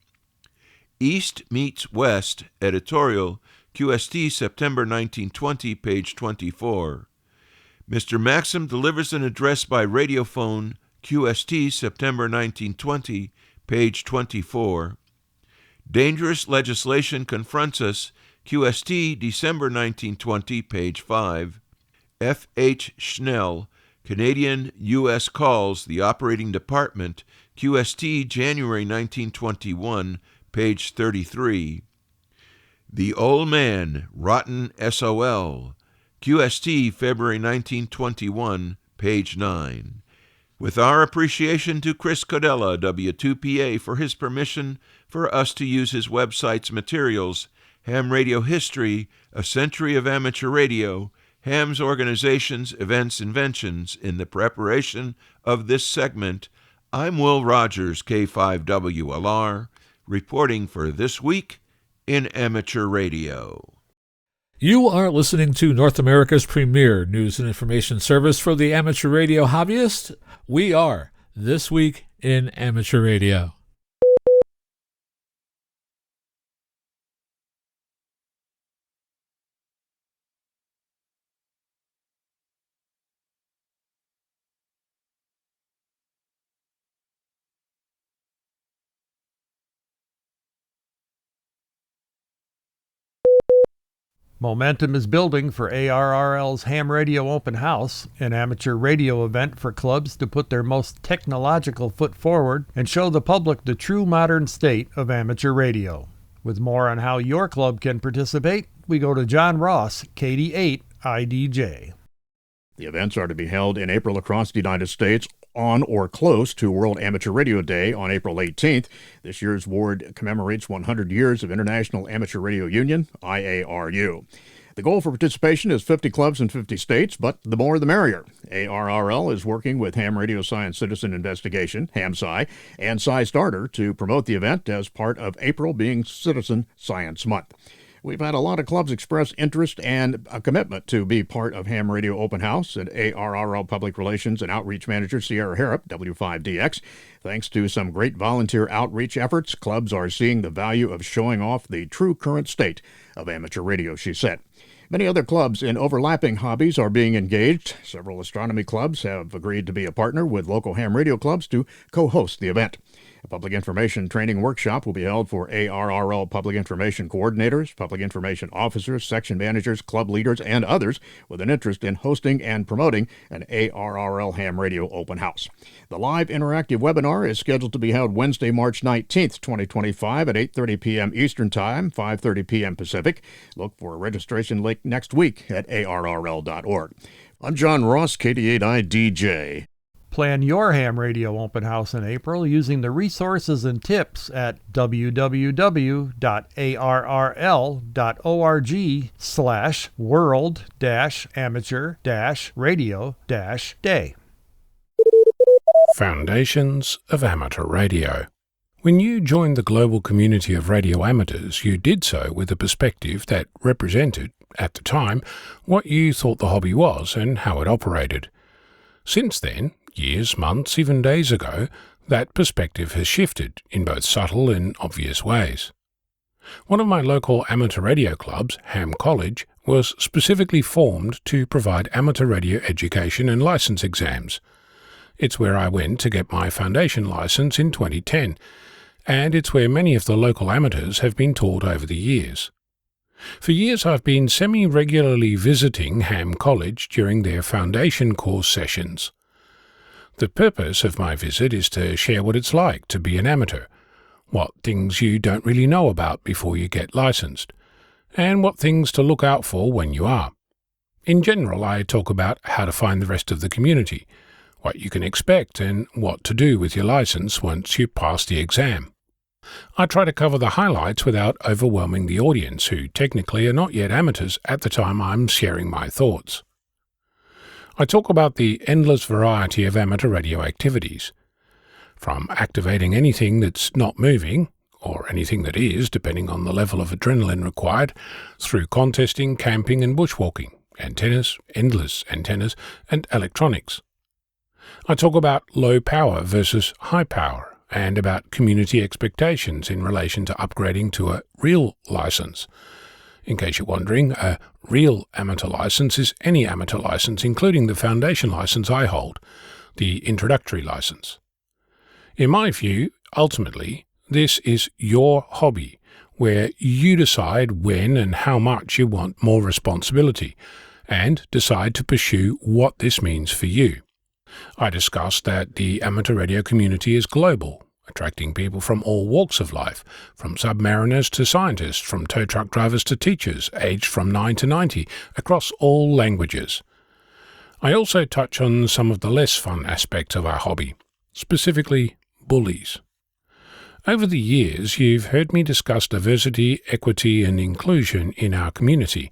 East Meets West editorial, QST September 1920, page 24, Mr. Maxim delivers an address by radiophone, QST September 1920, page 24, Dangerous Legislation Confronts Us, QST December 1920, page 5, F. H. Schnell, Canadian-U.S. Calls, the Operating Department, QST January 1921, page 33, The Old Man, Rotten SOL, QST February 1921, page 9. With our appreciation to Chris Codella, W2PA, for his permission for us to use his website's materials, Ham Radio History, A Century of Amateur Radio, Ham's Organizations, Events, Inventions, in the preparation of this segment, I'm Will Rogers, K5WLR, reporting for This Week in Amateur Radio. You are listening to North America's premier news and information service for the amateur radio hobbyist. We are This Week in Amateur Radio. Momentum is building for ARRL's Ham Radio Open House, an amateur radio event for clubs to put their most technological foot forward and show the public the true modern state of amateur radio. With more on how your club can participate, we go to John Ross, KD8 IDJ. The events are to be held in April across the United States, on or close to World Amateur Radio Day on April 18th. This year's award commemorates 100 years of International Amateur Radio Union, IARU. The goal for participation is 50 clubs in 50 states, but the more the merrier. ARRL is working with Ham Radio Science Citizen Investigation, HamSci, and SciStarter to promote the event as part of April being Citizen Science Month. We've had a lot of clubs express interest and a commitment to be part of Ham Radio Open House, and ARRL Public Relations and Outreach Manager Sierra Harrop, W5DX. Thanks to some great volunteer outreach efforts, clubs are seeing the value of showing off the true current state of amateur radio, she said. Many other clubs in overlapping hobbies are being engaged. Several astronomy clubs have agreed to be a partner with local ham radio clubs to co-host the event. A public information training workshop will be held for ARRL public information coordinators, public information officers, section managers, club leaders, and others with an interest in hosting and promoting an ARRL Ham Radio Open House. The live interactive webinar is scheduled to be held Wednesday, March 19th, 2025 at 8:30 p.m. Eastern Time, 5:30 p.m. Pacific. Look for a registration link next week at arrl.org. I'm John Ross, KD8IDJ. Plan your Ham Radio Open House in April using the resources and tips at www.arrl.org/world-amateur-radio-day. Foundations of Amateur Radio. When you joined the global community of radio amateurs, you did so with a perspective that represented, at the time, what you thought the hobby was and how it operated. Since then, years, months, even days ago, that perspective has shifted in both subtle and obvious ways. One of my local amateur radio clubs, Ham College, was specifically formed to provide amateur radio education and license exams. It's where I went to get my foundation license in 2010, and it's where many of the local amateurs have been taught over the years. For years I've been semi-regularly visiting Ham College during their foundation course sessions. The purpose of my visit is to share what it's like to be an amateur, what things you don't really know about before you get licensed, and what things to look out for when you are. In general, I talk about how to find the rest of the community, what you can expect, and what to do with your license once you pass the exam. I try to cover the highlights without overwhelming the audience, who technically are not yet amateurs at the time I'm sharing my thoughts. I talk about the endless variety of amateur radio activities, from activating anything that's not moving, or anything that is, depending on the level of adrenaline required, through contesting, camping and bushwalking, antennas, endless antennas, and electronics. I talk about low power versus high power, and about community expectations in relation to upgrading to a real license. In case you're wondering, a real amateur license is any amateur license, including the foundation license I hold, the introductory license. In my view, ultimately, this is your hobby, where you decide when and how much you want more responsibility, and decide to pursue what this means for you. I discussed that the amateur radio community is global, attracting people from all walks of life, from submariners to scientists, from tow truck drivers to teachers, aged from 9 to 90, across all languages. I also touch on some of the less fun aspects of our hobby, specifically bullies. Over the years, you've heard me discuss diversity, equity, and inclusion in our community,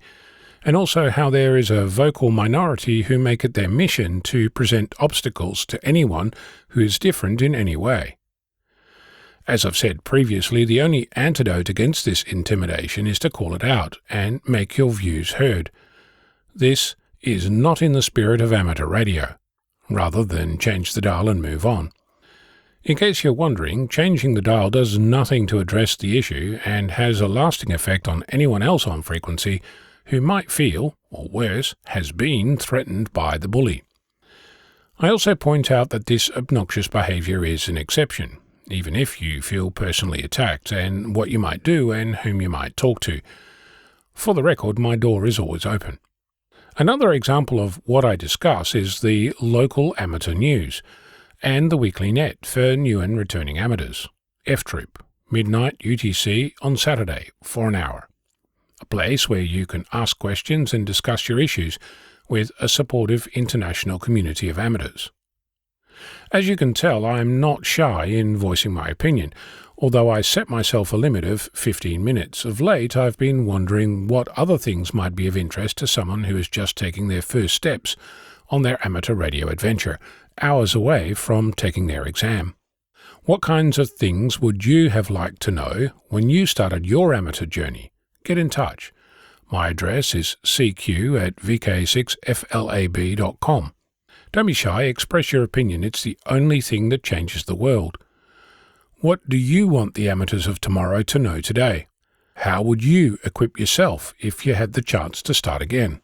and also how there is a vocal minority who make it their mission to present obstacles to anyone who is different in any way. As I've said previously, the only antidote against this intimidation is to call it out and make your views heard. This is not in the spirit of amateur radio, rather than change the dial and move on. In case you're wondering, changing the dial does nothing to address the issue and has a lasting effect on anyone else on frequency who might feel, or worse, has been threatened by the bully. I also point out that this obnoxious behaviour is an exception, even if you feel personally attacked, and what you might do and whom you might talk to. For the record, my door is always open. Another example of what I discuss is the local amateur news, and the weekly net for new and returning amateurs. F-Troop, midnight UTC on Saturday for an hour. A place where you can ask questions and discuss your issues with a supportive international community of amateurs. As you can tell, I am not shy in voicing my opinion, although I set myself a limit of 15 minutes. Of late, I've been wondering what other things might be of interest to someone who is just taking their first steps on their amateur radio adventure, hours away from taking their exam. What kinds of things would you have liked to know when you started your amateur journey? Get in touch. My address is cq@vk6flab.com. Don't be shy, express your opinion. It's the only thing that changes the world. What do you want the amateurs of tomorrow to know today? How would you equip yourself if you had the chance to start again?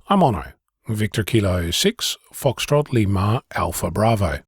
I'm Ono, Victor Kilo 6, Foxtrot Lima Alpha Bravo.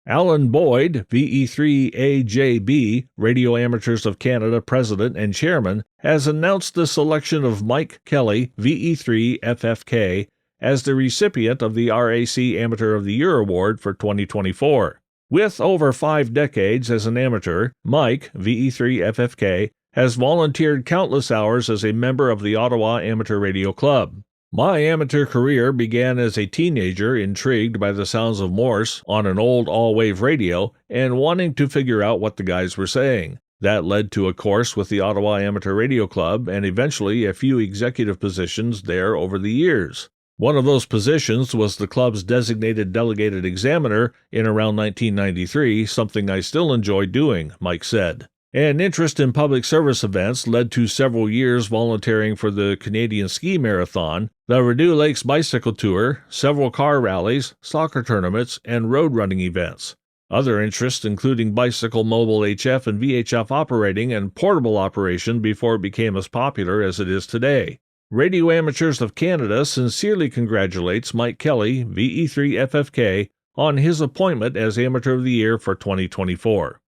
Alan Boyd, VE3AJB, Radio Amateurs of Canada President and Chairman, has announced the selection of Mike Kelly, VE3FFK, as the recipient of the RAC Amateur of the Year Award for 2024. With over 5 decades as an amateur, Mike, VE3FFK, has volunteered countless hours as a member of the Ottawa Amateur Radio Club. My amateur career began as a teenager, intrigued by the sounds of Morse on an old all-wave radio and wanting to figure out what the guys were saying. That led to a course with the Ottawa Amateur Radio Club and eventually a few executive positions there over the years. One of those positions was the club's designated delegated examiner in around 1993, something I still enjoy doing, Mike said. An interest in public service events led to several years volunteering for the Canadian Ski Marathon, the Rideau Lakes Bicycle Tour, several car rallies, soccer tournaments, and road running events. Other interests including bicycle mobile HF and VHF operating and portable operation before it became as popular as it is today. Radio Amateurs of Canada sincerely congratulates Mike Kelly, VE3FFK, on his appointment as Amateur of the Year for 2024.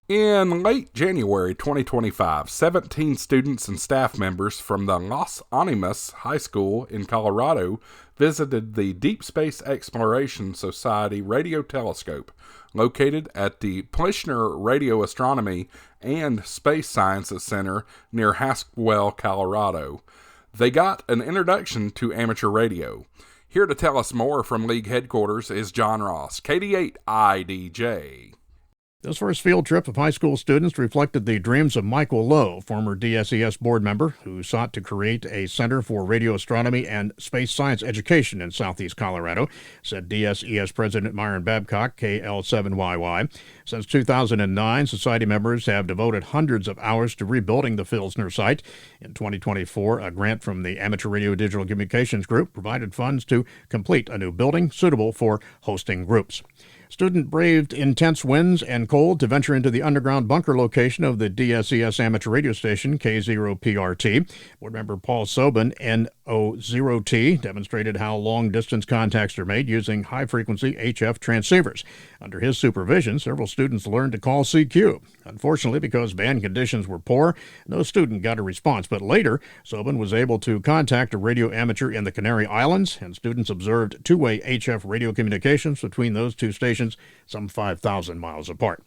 In late January 2025, 17 students and staff members from the Los Animas High School in Colorado visited the Deep Space Exploration Society radio telescope, located at the Plishner Radio Astronomy and Space Sciences Center near Haskell, Colorado. They got an introduction to amateur radio. Here to tell us more from League headquarters is John Ross, KD8IDJ. This first field trip of high school students reflected the dreams of Michael Lowe, former DSES board member, who sought to create a Center for Radio Astronomy and Space Science Education in southeast Colorado, said DSES President Myron Babcock, KL7YY. Since 2009, society members have devoted hundreds of hours to rebuilding the Filsner site. In 2024, a grant from the Amateur Radio Digital Communications Group provided funds to complete a new building suitable for hosting groups. Student braved intense winds and cold to venture into the underground bunker location of the DSES amateur radio station, K0PRT. Board member Paul Sobin, NO0T, demonstrated how long-distance contacts are made using high-frequency HF transceivers. Under his supervision, several students learned to call CQ. Unfortunately, because band conditions were poor, no student got a response. But later, Sobin was able to contact a radio amateur in the Canary Islands, and students observed two-way HF radio communications between those two stations some 5,000 miles apart.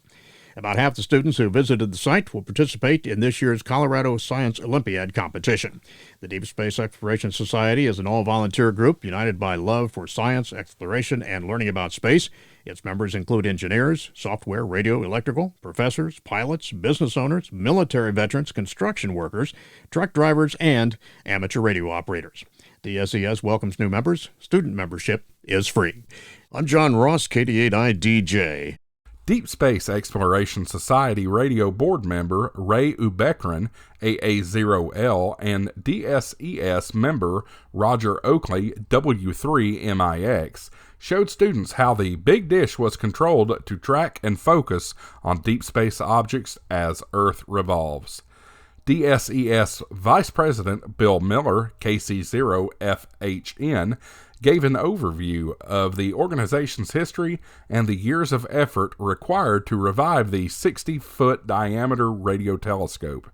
About half the students who visited the site will participate in this year's Colorado Science Olympiad competition. The Deep Space Exploration Society is an all-volunteer group united by love for science, exploration, and learning about space. Its members include engineers, software, radio, electrical, professors, pilots, business owners, military veterans, construction workers, truck drivers, and amateur radio operators. DSES welcomes new members. Student membership is free. I'm John Ross, KD8IDJ. Deep Space Exploration Society radio board member Ray Ubekran, AA0L, and DSES member Roger Oakley, W3MIX, showed students how the big dish was controlled to track and focus on deep space objects as Earth revolves. DSES Vice President Bill Miller, KC0FHN, gave an overview of the organization's history and the years of effort required to revive the 60-foot diameter radio telescope.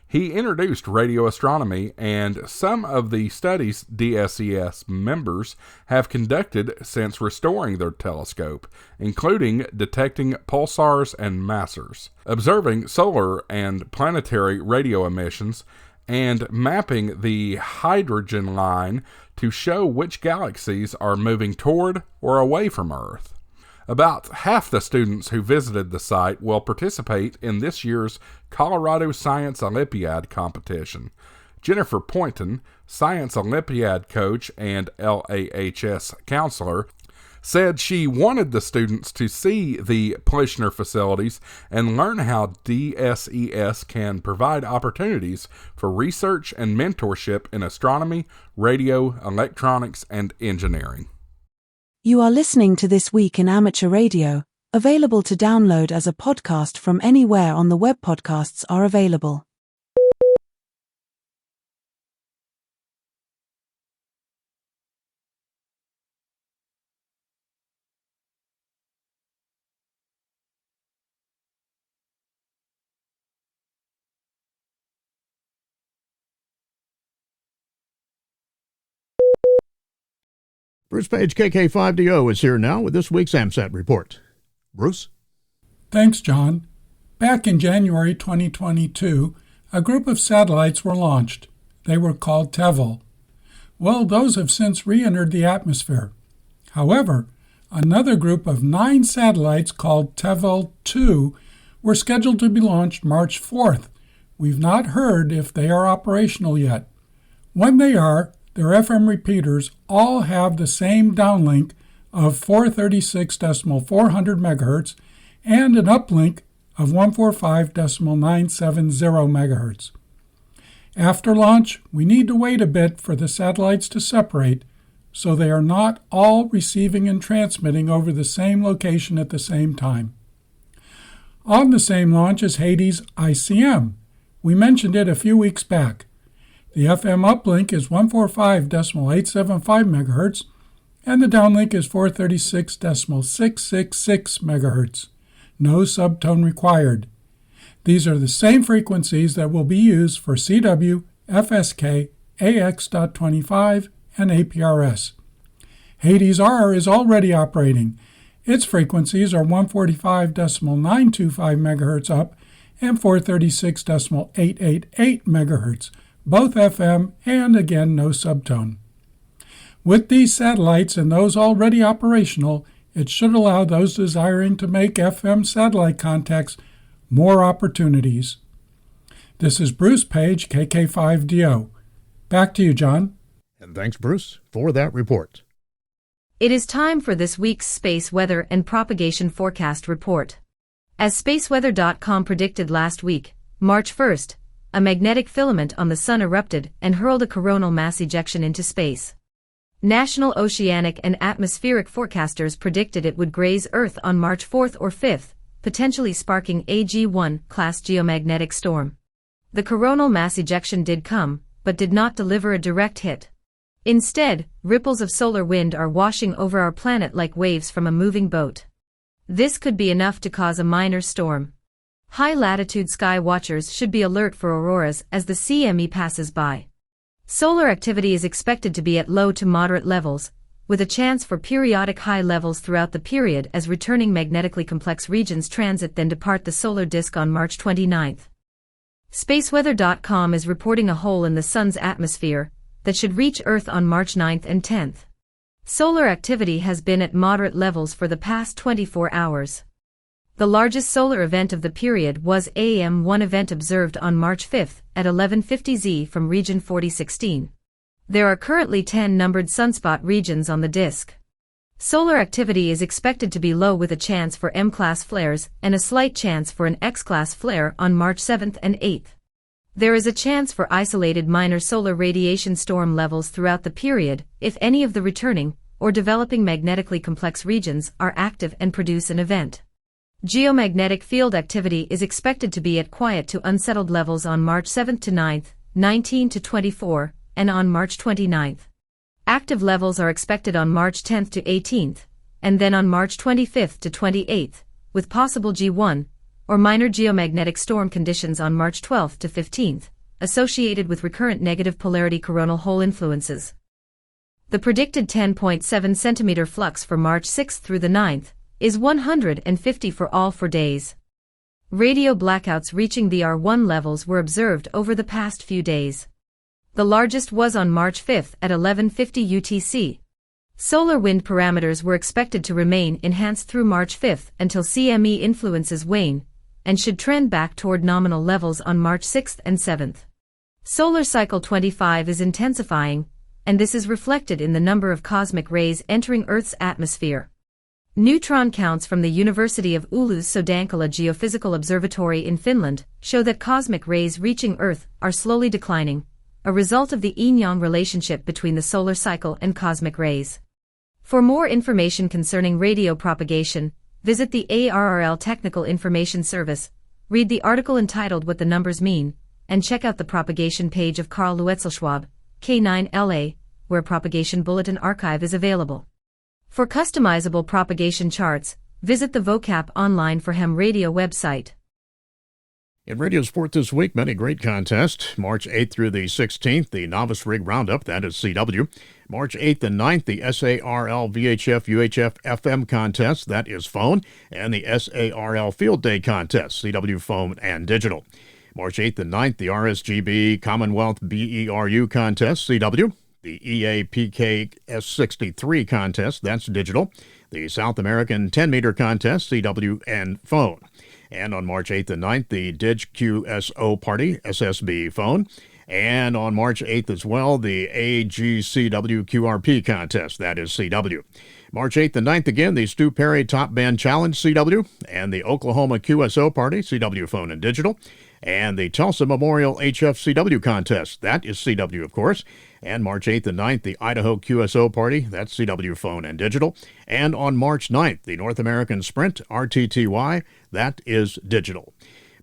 He introduced radio astronomy and some of the studies DSES members have conducted since restoring their telescope, including detecting pulsars and masers, observing solar and planetary radio emissions, and mapping the hydrogen line to show which galaxies are moving toward or away from Earth. About half the students who visited the site will participate in this year's Colorado Science Olympiad competition. Jennifer Poynton, Science Olympiad coach and LAHS counselor, said she wanted the students to see the Plishner facilities and learn how DSES can provide opportunities for research and mentorship in astronomy, radio, electronics, and engineering. You are listening to This Week in Amateur Radio, available to download as a podcast from anywhere on the web podcasts are available. Bruce Page, KK5DO, is here now with this week's AMSAT report. Bruce? Thanks, John. Back in January 2022, a group of satellites were launched. They were called TEVEL. Well, those have since re-entered the atmosphere. However, another group of 9 satellites called TEVEL-2 were scheduled to be launched March 4th. We've not heard if they are operational yet. When they are, their FM repeaters all have the same downlink of 436.400 MHz and an uplink of 145.970 MHz. After launch, we need to wait a bit for the satellites to separate so they are not all receiving and transmitting over the same location at the same time. On the same launch is Hades ICM. We mentioned it a few weeks back. The FM uplink is 145.875 MHz, and the downlink is 436.666 MHz. No subtone required. These are the same frequencies that will be used for CW, FSK, AX.25, and APRS. Hades R is already operating. Its frequencies are 145.925 MHz up and 436.888 MHz, both FM and again no subtone. With these satellites and those already operational, it should allow those desiring to make FM satellite contacts more opportunities. This is Bruce Page, KK5DO. Back to you, John. And thanks, Bruce, for that report. It is time for this week's space weather and propagation forecast report. As spaceweather.com predicted last week, March 1st, a magnetic filament on the Sun erupted and hurled a coronal mass ejection into space. National Oceanic and Atmospheric forecasters predicted it would graze Earth on March 4th or 5th, potentially sparking a G1 class geomagnetic storm. The coronal mass ejection did come, but did not deliver a direct hit. Instead, ripples of solar wind are washing over our planet like waves from a moving boat. This could be enough to cause a minor storm. High-latitude sky watchers should be alert for auroras as the CME passes by. Solar activity is expected to be at low to moderate levels, with a chance for periodic high levels throughout the period as returning magnetically complex regions transit then depart the solar disk on March 29th. Spaceweather.com is reporting a hole in the Sun's atmosphere that should reach Earth on March 9th and 10th. Solar activity has been at moderate levels for the past 24 hours. The largest solar event of the period was AM1 event observed on March 5th at 11:50 Z from region 4016. There are currently 10 numbered sunspot regions on the disk. Solar activity is expected to be low with a chance for M-class flares and a slight chance for an X-class flare on March 7th and 8th. There is a chance for isolated minor solar radiation storm levels throughout the period if any of the returning or developing magnetically complex regions are active and produce an event. Geomagnetic field activity is expected to be at quiet to unsettled levels on March 7th to 9th, 19 to 24, and on March 29th. Active levels are expected on March 10th to 18th, and then on March 25th to 28th, with possible G1 or minor geomagnetic storm conditions on March 12th to 15th, associated with recurrent negative polarity coronal hole influences. The predicted 10.7 centimeter flux for March 6th through the 9th is 150 for all 4 days. Radio blackouts reaching the R1 levels were observed over the past few days. The largest was on March 5th at 11:50 UTC. Solar wind parameters were expected to remain enhanced through March 5th until CME influences wane, and should trend back toward nominal levels on March 6th and 7th. Solar cycle 25 is intensifying, and this is reflected in the number of cosmic rays entering Earth's atmosphere. Neutron counts from the University of Oulu's Sodankala Geophysical Observatory in Finland show that cosmic rays reaching Earth are slowly declining, a result of the yin-yang relationship between the solar cycle and cosmic rays. For more information concerning radio propagation, visit the ARRL Technical Information Service, read the article entitled What the Numbers Mean, and check out the propagation page of Carl Luetzelschwab, K9LA, where Propagation Bulletin Archive is available. For customizable propagation charts, visit the vocap online for Ham Radio website. In radio sport this week, many great contests. March 8th through the 16th, the Novice Rig Roundup, that is CW. March 8th and 9th, the SARL VHF UHF FM contest, that is phone. And the SARL Field Day contest, CW phone and digital. March 8th and 9th, the RSGB Commonwealth BERU contest, CW. The EAPK S63 contest, that's digital. The South American 10-meter contest, CW and phone. And on March 8th and 9th, the DigQSO Party, SSB phone. And on March 8th as well, the AGCW QRP contest, that is CW. March 8th and 9th again, the Stu Perry Top Band Challenge, CW. And the Oklahoma QSO Party, CW phone and digital. And the Tulsa Memorial HFCW contest, that is CW, of course. And March 8th and 9th, the Idaho QSO Party, that's CW phone and digital. And on March 9th, the North American Sprint RTTY, that is digital.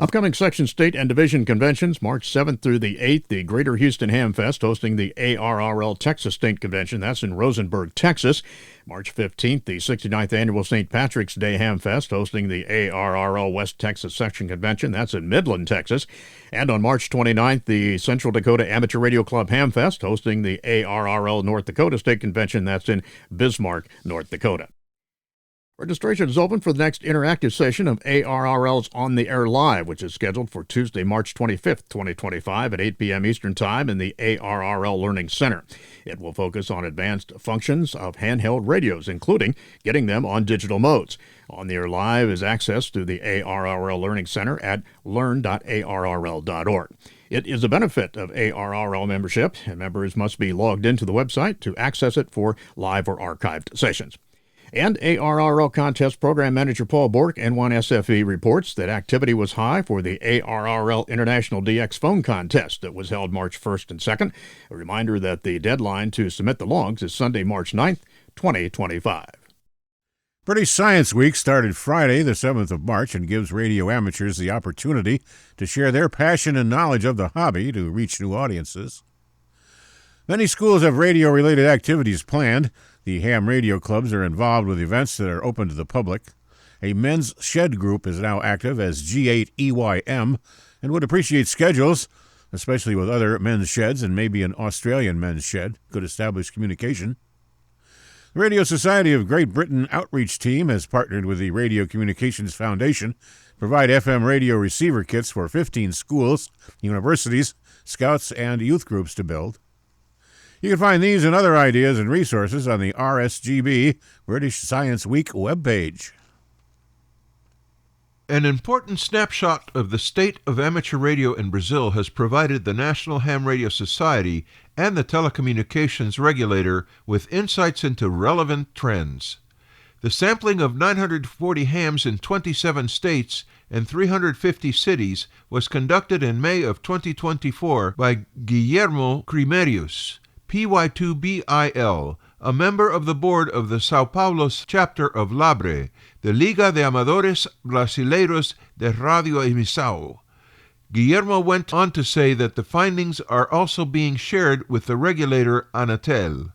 Upcoming section, state, and division conventions, March 7th through the 8th, the Greater Houston Ham Fest hosting the ARRL Texas State Convention. That's in Rosenberg, Texas. March 15th, the 69th Annual St. Patrick's Day Ham Fest hosting the ARRL West Texas Section Convention. That's in Midland, Texas. And on March 29th, the Central Dakota Amateur Radio Club Ham Fest hosting the ARRL North Dakota State Convention. That's in Bismarck, North Dakota. Registration is open for the next interactive session of ARRL's On the Air Live, which is scheduled for Tuesday, March 25th, 2025 at 8 p.m. Eastern Time in the ARRL Learning Center. It will focus on advanced functions of handheld radios, including getting them on digital modes. On the Air Live is accessed through the ARRL Learning Center at learn.arrl.org. It is a benefit of ARRL membership, and members must be logged into the website to access it for live or archived sessions. And ARRL Contest Program Manager Paul Bork, N1SFE, reports that activity was high for the ARRL International DX Phone Contest that was held March 1st and 2nd. A reminder that the deadline to submit the logs is Sunday, March 9th, 2025. British Science Week started Friday, the 7th of March, and gives radio amateurs the opportunity to share their passion and knowledge of the hobby to reach new audiences. Many schools have radio-related activities planned. The ham radio clubs are involved with events that are open to the public. A men's shed group is now active as G8EYM and would appreciate schedules, especially with other men's sheds and maybe an Australian men's shed. Could establish communication. The Radio Society of Great Britain outreach team has partnered with the Radio Communications Foundation to provide FM radio receiver kits for 15 schools, universities, scouts, and youth groups to build. You can find these and other ideas and resources on the RSGB British Science Week webpage. An important snapshot of the state of amateur radio in Brazil has provided the National Ham Radio Society and the telecommunications regulator with insights into relevant trends. The sampling of 940 hams in 27 states and 350 cities was conducted in May of 2024 by Guillermo Crimerius, PY2BIL, a member of the board of the São Paulo chapter of LABRE, the Liga de Amadores Brasileiros de Radio Emissão. Guillermo went on to say that the findings are also being shared with the regulator Anatel.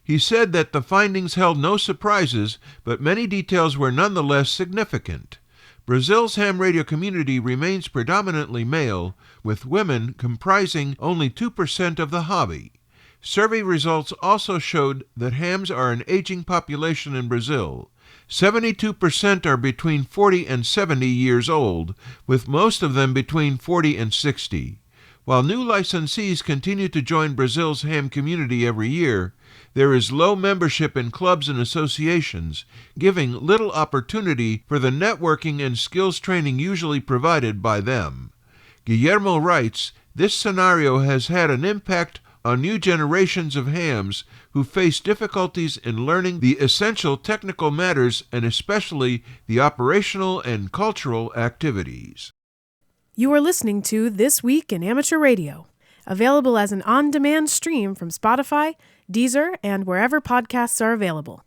He said that the findings held no surprises, but many details were nonetheless significant. Brazil's ham radio community remains predominantly male, with women comprising only 2% of the hobby. Survey results also showed that hams are an aging population in Brazil. 72% are between 40 and 70 years old, with most of them between 40 and 60. While new licensees continue to join Brazil's ham community every year, there is low membership in clubs and associations, giving little opportunity for the networking and skills training usually provided by them. Guillermo writes, "This scenario has had an impact on new generations of hams who face difficulties in learning the essential technical matters and especially the operational and cultural activities." You are listening to This Week in Amateur Radio, available as an on-demand stream from Spotify, Deezer, and wherever podcasts are available.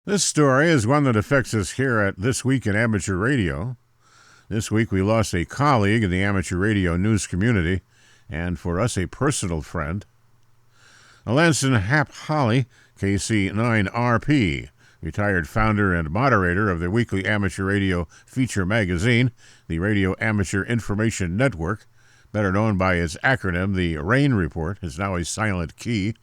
This story is one that affects us here at This Week in Amateur Radio. This week we lost a colleague in the amateur radio news community, and for us a personal friend. Alanson Hap Holly, KC9RP, retired founder and moderator of the weekly amateur radio feature magazine, the Radio Amateur Information Network, better known by its acronym, the RAIN Report, is now a silent key.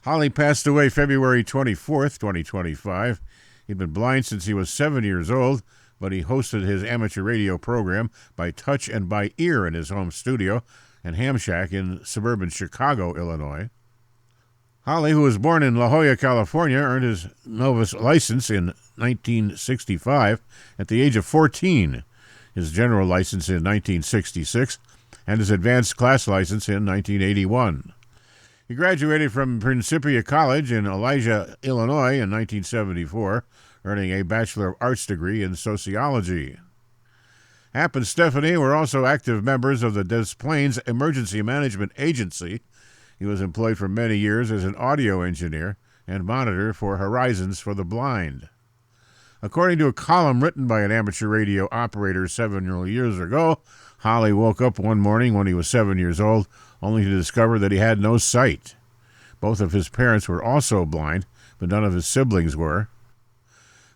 Holly passed away February 24th, 2025. He'd been blind since he was 7 years old, but he hosted his amateur radio program by touch and by ear in his home studio and ham shack in suburban Chicago, Illinois. Holly, who was born in La Jolla, California, earned his novice license in 1965 at the age of 14, his general license in 1966, and his advanced class license in 1981. He graduated from Principia College in Elijah, Illinois in 1974, earning a Bachelor of Arts degree in sociology. Hap and Stephanie were also active members of the Des Plaines Emergency Management Agency. He was employed for many years as an audio engineer and monitor for Horizons for the Blind. According to a column written by an amateur radio operator 7 years ago, Holly woke up one morning when he was 7 years old, only to discover that he had no sight. Both of his parents were also blind, but none of his siblings were.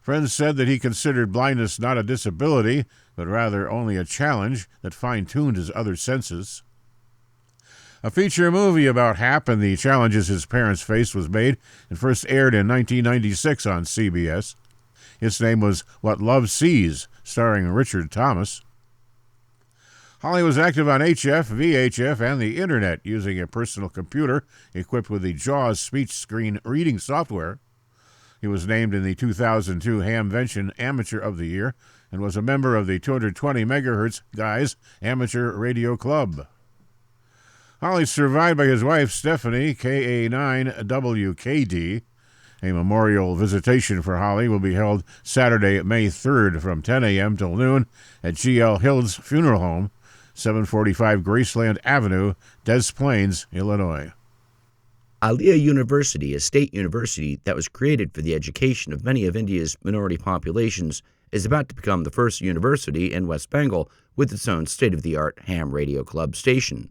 Friends said that he considered blindness not a disability, but rather only a challenge that fine-tuned his other senses. A feature movie about Hap and the challenges his parents faced was made and first aired in 1996 on CBS. Its name was What Love Sees, starring Richard Thomas. Holly was active on HF, VHF, and the Internet using a personal computer equipped with the JAWS speech screen reading software. He was named in the 2002 Hamvention Amateur of the Year and was a member of the 220 MHz Guys Amateur Radio Club. Holly is survived by his wife, Stephanie, KA9WKD. A memorial visitation for Holly will be held Saturday, May 3rd from 10 a.m. till noon at G.L. Hill's Funeral Home, 745 Graceland Avenue, Des Plaines, Illinois. Aliyah University, a state university that was created for the education of many of India's minority populations, is about to become the first university in West Bengal with its own state-of-the-art ham radio club station.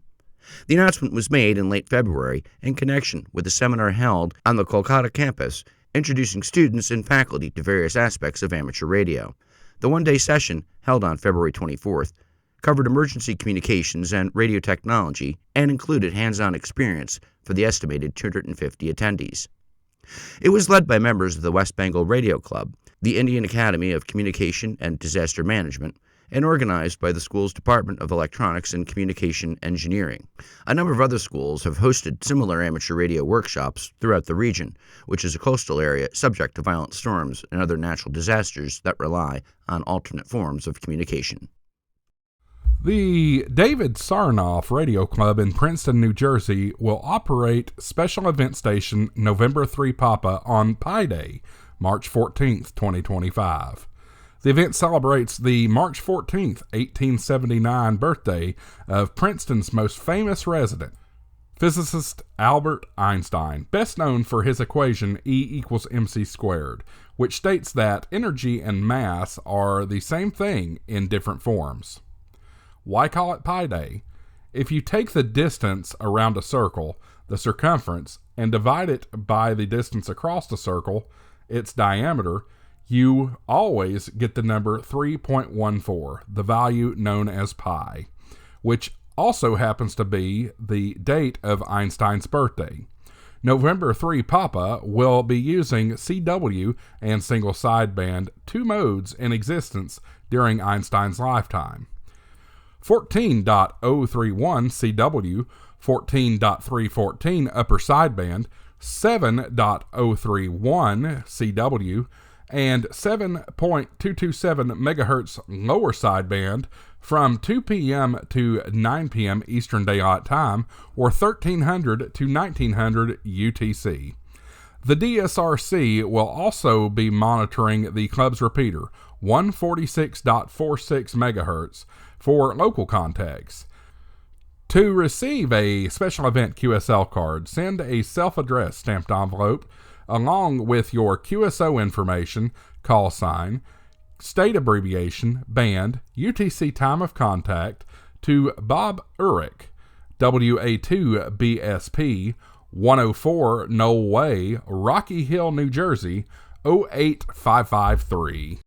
The announcement was made in late February in connection with a seminar held on the Kolkata campus, introducing students and faculty to various aspects of amateur radio. The one-day session, held on February 24th, covered emergency communications and radio technology and included hands-on experience for the estimated 250 attendees. It was led by members of the West Bengal Radio Club, the Indian Academy of Communication and Disaster Management, and organized by the school's Department of Electronics and Communication Engineering. A number of other schools have hosted similar amateur radio workshops throughout the region, which is a coastal area subject to violent storms and other natural disasters that rely on alternate forms of communication. The David Sarnoff Radio Club in Princeton, New Jersey will operate Special Event Station November 3 Papa on Pi Day, March 14th, 2025. The event celebrates the March 14th, 1879 birthday of Princeton's most famous resident, physicist Albert Einstein, best known for his equation E = mc squared, which states that energy and mass are the same thing in different forms. Why call it Pi Day? If you take the distance around a circle, the circumference, and divide it by the distance across the circle, its diameter, you always get the number 3.14, the value known as pi, which also happens to be the date of Einstein's birthday. November 3 Papa will be using CW and single sideband, two modes in existence during Einstein's lifetime. 14.031 CW, 14.314 upper sideband, 7.031 CW, and 7.227 megahertz lower sideband from 2 p.m. to 9 p.m. Eastern Daylight Time, or 1300 to 1900 UTC. The DSRC will also be monitoring the club's repeater, 146.46 megahertz, for local contacts. To receive a special event QSL card, send a self-addressed stamped envelope along with your QSO information, call sign, state abbreviation, band, UTC time of contact to Bob Urich, WA2BSP, 104 Knoll Way, Rocky Hill, New Jersey, 08553.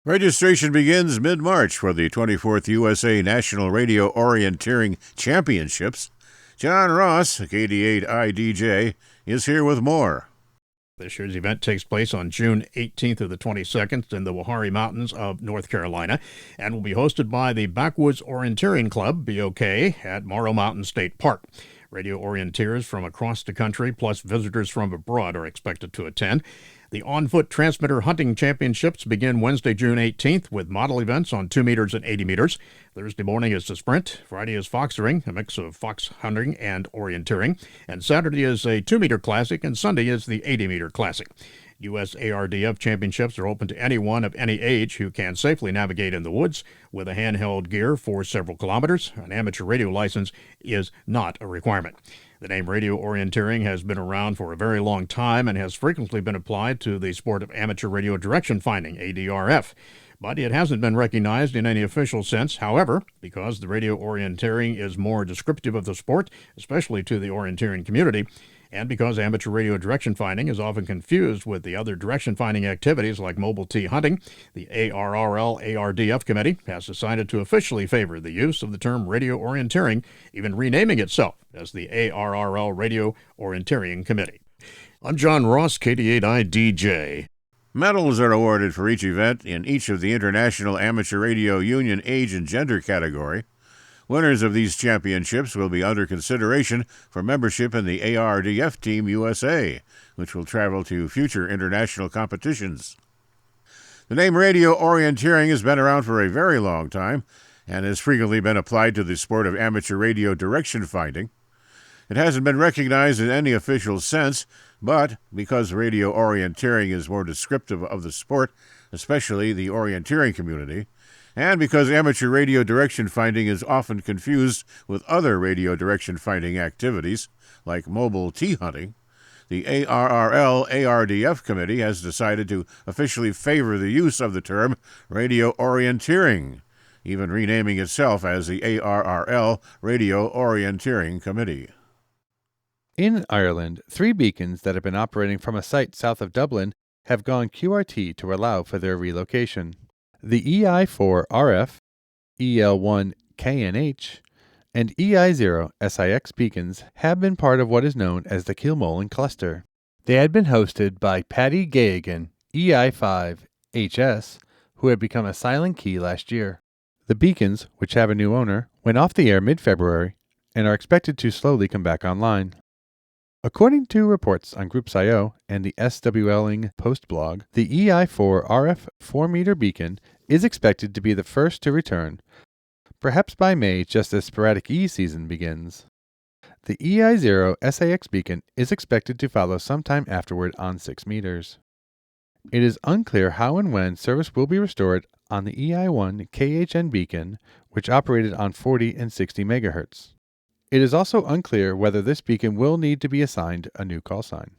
Registration begins mid-March for the 24th USA National Radio Orienteering Championships. John Ross, KD8IDJ, is here with more. This year's event takes place on June 18th to the 22nd in the Wahari Mountains of North Carolina and will be hosted by the Backwoods Orienteering Club, BOK, at Morrow Mountain State Park. Radio orienteers from across the country, plus visitors from abroad, are expected to attend. The on-foot transmitter hunting championships begin Wednesday, June 18th with model events on 2 meters and 80 meters. Thursday morning is the sprint. Friday is foxering, a mix of fox hunting and orienteering. And Saturday is a 2-meter classic, and Sunday is the 80-meter classic. U.S. ARDF championships are open to anyone of any age who can safely navigate in the woods with a handheld gear for several kilometers. An amateur radio license is not a requirement. The name radio orienteering has been around for a very long time and has frequently been applied to the sport of amateur radio direction finding, ADRF. But it hasn't been recognized in any official sense. However, because the radio orienteering is more descriptive of the sport, especially to the orienteering community, and because amateur radio direction finding is often confused with the other direction finding activities like mobile T hunting, the ARRL-ARDF committee has decided to officially favor the use of the term radio orienteering, even renaming itself as the ARRL Radio Orienteering Committee. I'm John Ross, KD8I-DJ. Medals are awarded for each event in each of the International Amateur Radio Union age and gender category. Winners of these championships will be under consideration for membership in the ARDF Team USA, which will travel to future international competitions. The name radio orienteering has been around for a very long time and has frequently been applied to the sport of amateur radio direction finding. It hasn't been recognized in any official sense, but because radio orienteering is more descriptive of the sport, especially the orienteering community, and because amateur radio direction finding is often confused with other radio direction finding activities, like mobile T hunting, the ARRL-ARDF committee has decided to officially favor the use of the term radio orienteering, even renaming itself as the ARRL Radio Orienteering Committee. In Ireland, 3 beacons that have been operating from a site south of Dublin have gone QRT to allow for their relocation. The EI4RF, EL1KNH, and EI0SIX beacons have been part of what is known as the Kilmolin cluster. They had been hosted by Paddy Gagan, EI5HS, who had become a silent key last year. The beacons, which have a new owner, went off the air mid-February and are expected to slowly come back online. According to reports on Groups.io and the SWLing Post blog, the EI4RF 4-meter beacon is expected to be the first to return, perhaps by May just as sporadic E season begins. The EI0SAX beacon is expected to follow sometime afterward on 6 meters. It is unclear how and when service will be restored on the EI1 KHN beacon, which operated on 40 and 60 megahertz. It is also unclear whether this beacon will need to be assigned a new call sign.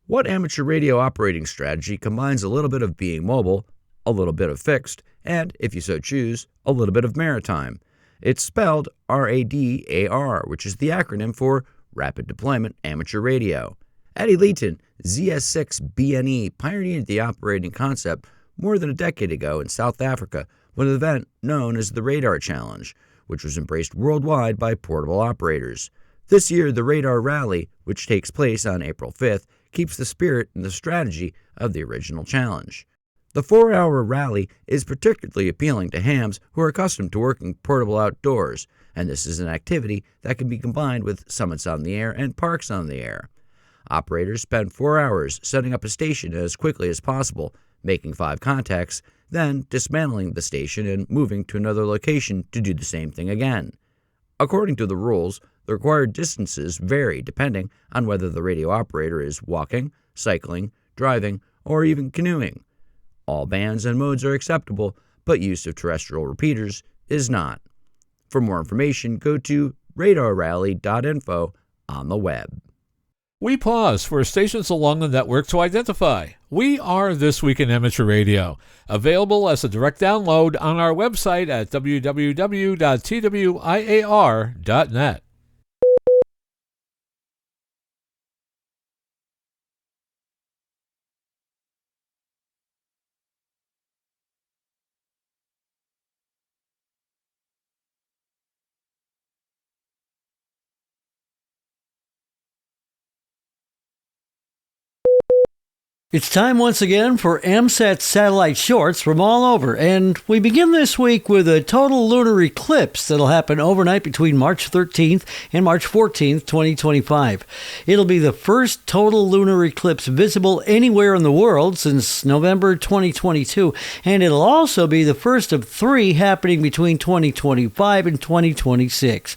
What amateur radio operating strategy combines a little bit of being mobile, a little bit of fixed, and, if you so choose, a little bit of maritime? It's spelled RADAR, which is the acronym for Rapid Deployment Amateur Radio. Eddie Leeton, ZS6BNE, pioneered the operating concept more than a decade ago in South Africa with an event known as the Radar Challenge, which was embraced worldwide by portable operators. This year, the Radar Rally, which takes place on April 5th, keeps the spirit and the strategy of the original challenge. The 4-hour rally is particularly appealing to hams who are accustomed to working portable outdoors, and this is an activity that can be combined with summits on the air and parks on the air. Operators spend 4 hours setting up a station as quickly as possible, making 5 contacts, then dismantling the station and moving to another location to do the same thing again. According to the rules, the required distances vary depending on whether the radio operator is walking, cycling, driving, or even canoeing. All bands and modes are acceptable, but use of terrestrial repeaters is not. For more information, go to radarrally.info on the web. We pause for stations along the network to identify. We are This Week in Amateur Radio, available as a direct download on our website at www.twiar.net. It's time once again for AMSAT satellite shorts from all over, and we begin this week with a total lunar eclipse that'll happen overnight between March 13th and March 14th, 2025. It'll be the first total lunar eclipse visible anywhere in the world since November 2022, and it'll also be the first of 3 happening between 2025 and 2026.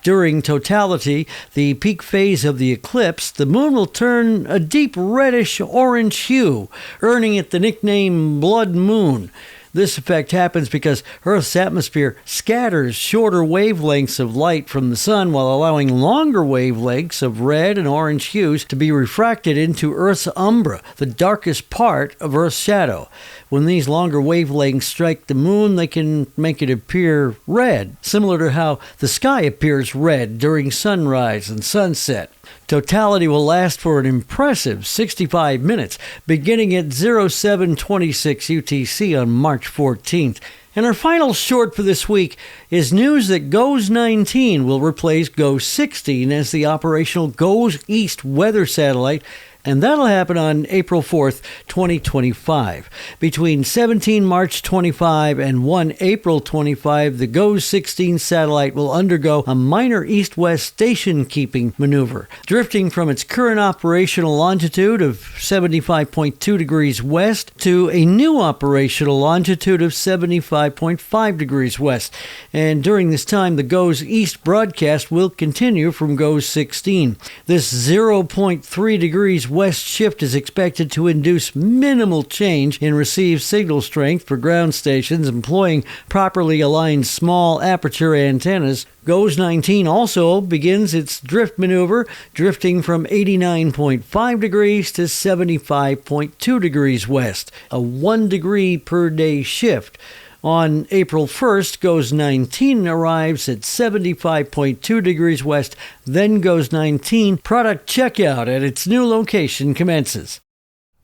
During totality, the peak phase of the eclipse, the moon will turn a deep reddish-orange hue, earning it the nickname Blood Moon. This effect happens because Earth's atmosphere scatters shorter wavelengths of light from the sun while allowing longer wavelengths of red and orange hues to be refracted into Earth's umbra, the darkest part of Earth's shadow. When these longer wavelengths strike the moon, they can make it appear red, similar to how the sky appears red during sunrise and sunset. Totality will last for an impressive 65 minutes, beginning at 0726 UTC on March 14th. And our final short for this week is news that GOES 19 will replace GOES 16 as the operational GOES East weather satellite, and that'll happen on April 4th, 2025. Between 17 March 25 and 1 April 25, the GOES 16 satellite will undergo a minor east-west station-keeping maneuver, drifting from its current operational longitude of 75.2 degrees west to a new operational longitude of 75.5 degrees west. And during this time, the GOES East broadcast will continue from GOES 16. This 0.3 degrees west shift is expected to induce minimal change in received signal strength for ground stations employing properly aligned small aperture antennas. GOES 19 also begins its drift maneuver, drifting from 89.5 degrees to 75.2 degrees west, a 1 degree per day shift. On April 1st, GOES 19 arrives at 75.2 degrees west, then GOES 19 product checkout at its new location commences.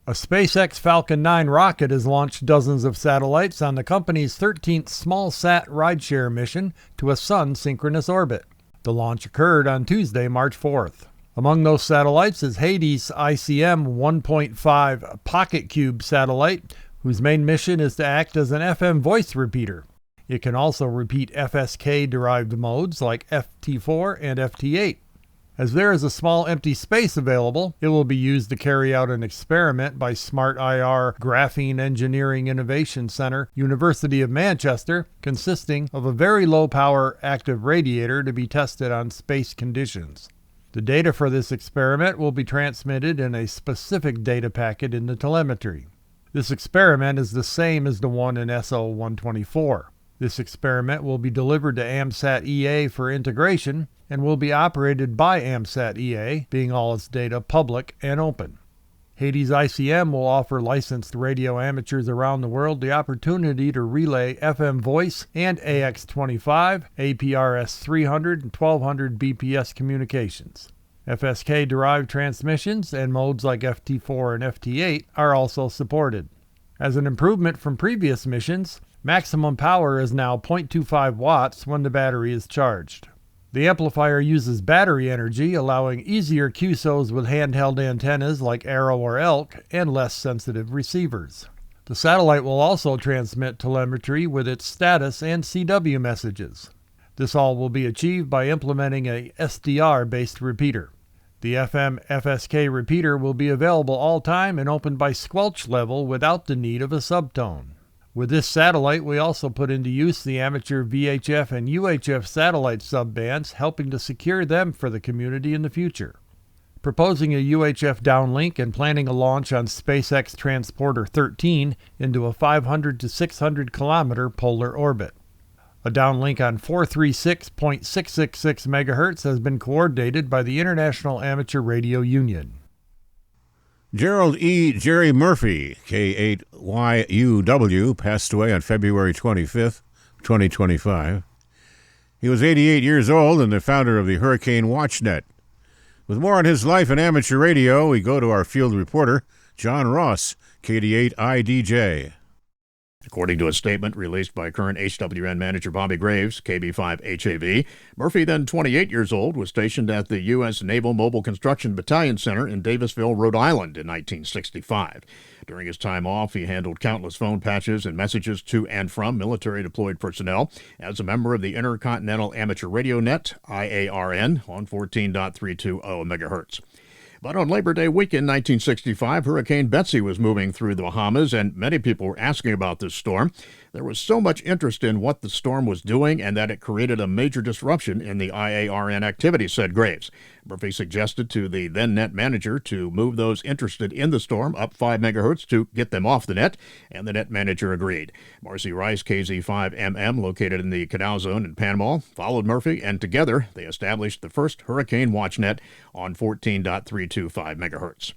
A SpaceX Falcon 9 rocket has launched dozens of satellites on the company's 13th small-sat rideshare mission to a sun-synchronous orbit. The launch occurred on Tuesday, March 4th. Among those satellites is Hades ICM 1.5 Pocket Cube satellite, whose main mission is to act as an FM voice repeater. It can also repeat FSK-derived modes like FT4 and FT8. As there is a small empty space available, it will be used to carry out an experiment by Smart IR Graphene Engineering Innovation Center, University of Manchester, consisting of a very low-power active radiator to be tested on space conditions. The data for this experiment will be transmitted in a specific data packet in the telemetry. This experiment is the same as the one in SO-124. This experiment will be delivered to AMSAT EA for integration and will be operated by AMSAT EA, being all its data public and open. Hades ICM will offer licensed radio amateurs around the world the opportunity to relay FM voice and AX25, APRS 300, and 1200 BPS communications. FSK-derived transmissions and modes like FT4 and FT8 are also supported. As an improvement from previous missions, maximum power is now 0.25 watts when the battery is charged. The amplifier uses battery energy, allowing easier QSOs with handheld antennas like Arrow or Elk and less sensitive receivers. The satellite will also transmit telemetry with its status and CW messages. This all will be achieved by implementing a SDR-based repeater. The FM FSK repeater will be available all time and opened by squelch level without the need of a subtone. With this satellite, we also put into use the amateur VHF and UHF satellite subbands, helping to secure them for the community in the future. Proposing a UHF downlink and planning a launch on SpaceX Transporter 13 into a 500 to 600 kilometer polar orbit. A downlink on 436.666 MHz has been coordinated by the International Amateur Radio Union. Gerald E. Jerry Murphy, K8YUW, passed away on February 25th, 2025. He was 88 years old and the founder of the Hurricane WatchNet. With more on his life in amateur radio, we go to our field reporter, John Ross, KD8IDJ. According to a statement released by current HWN manager Bobby Graves, KB5HAV, Murphy, then 28 years old, was stationed at the U.S. Naval Mobile Construction Battalion Center in Davisville, Rhode Island in 1965. During his time off, he handled countless phone patches and messages to and from military deployed personnel as a member of the Intercontinental Amateur Radio Net, IARN, on 14.320 MHz. But on Labor Day weekend 1965, Hurricane Betsy was moving through the Bahamas, and many people were asking about this storm. There was so much interest in what the storm was doing and that it created a major disruption in the IARN activity, said Graves. Murphy suggested to the then net manager to move those interested in the storm up 5 megahertz to get them off the net, and the net manager agreed. Marcy Rice, KZ5MM, located in the Canal Zone in Panama, followed Murphy, and together they established the first Hurricane Watch Net on 14.325 megahertz.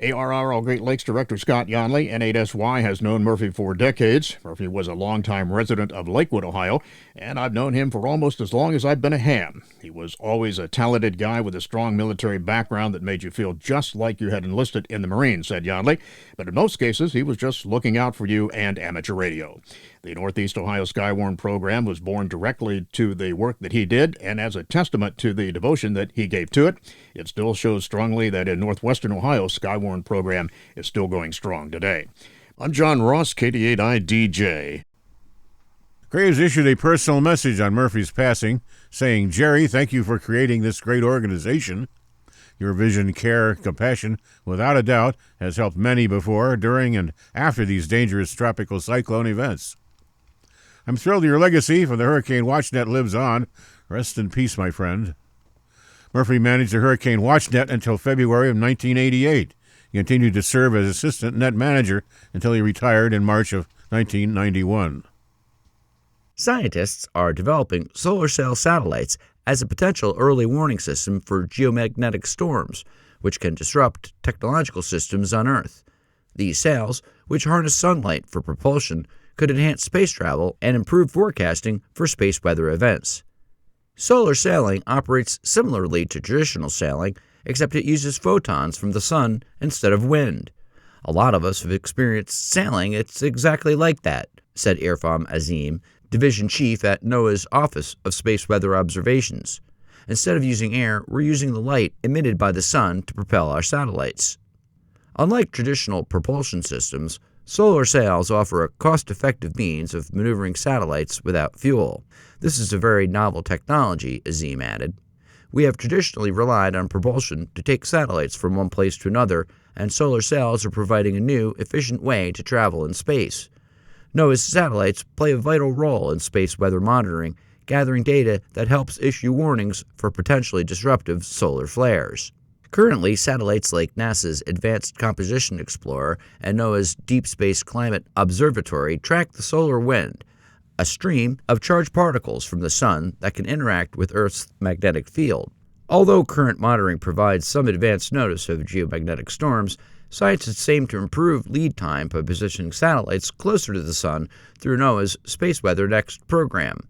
ARRL Great Lakes Director Scott Yonley, N8SY, has known Murphy for decades. Murphy was a longtime resident of Lakewood, Ohio, and I've known him for almost as long as I've been a ham. He was always a talented guy with a strong military background that made you feel just like you had enlisted in the Marines, said Yonley. But in most cases, he was just looking out for you and amateur radio. The Northeast Ohio Skywarn program was born directly to the work that he did, and as a testament to the devotion that he gave to it, it still shows strongly that in Northwestern Ohio, Skywarn program is still going strong today. I'm John Ross, KD8I-DJ. Graves issued a personal message on Murphy's passing, saying, "Jerry, thank you for creating this great organization. Your vision, care, compassion, without a doubt, has helped many before, during, and after these dangerous tropical cyclone events. I'm thrilled your legacy from the Hurricane WatchNet lives on. Rest in peace, my friend." Murphy managed the Hurricane WatchNet until February of 1988. He continued to serve as assistant net manager until he retired in March of 1991. Scientists are developing solar cell satellites as a potential early warning system for geomagnetic storms, which can disrupt technological systems on Earth. These sails, which harness sunlight for propulsion, could enhance space travel and improve forecasting for space weather events. Solar sailing operates similarly to traditional sailing, except it uses photons from the sun instead of wind. A lot of us have experienced sailing. It's exactly like that, said Irfam Azim, Division Chief at NOAA's Office of Space Weather Observations. Instead of using air, we're using the light emitted by the sun to propel our satellites. Unlike traditional propulsion systems, solar sails offer a cost-effective means of maneuvering satellites without fuel. This is a very novel technology, Azim added. We have traditionally relied on propulsion to take satellites from one place to another, and solar sails are providing a new, efficient way to travel in space. NOAA's satellites play a vital role in space weather monitoring, gathering data that helps issue warnings for potentially disruptive solar flares. Currently, satellites like NASA's Advanced Composition Explorer and NOAA's Deep Space Climate Observatory track the solar wind, a stream of charged particles from the sun that can interact with Earth's magnetic field. Although current monitoring provides some advance notice of geomagnetic storms, scientists aim to improve lead time by positioning satellites closer to the sun through NOAA's Space Weather Next program.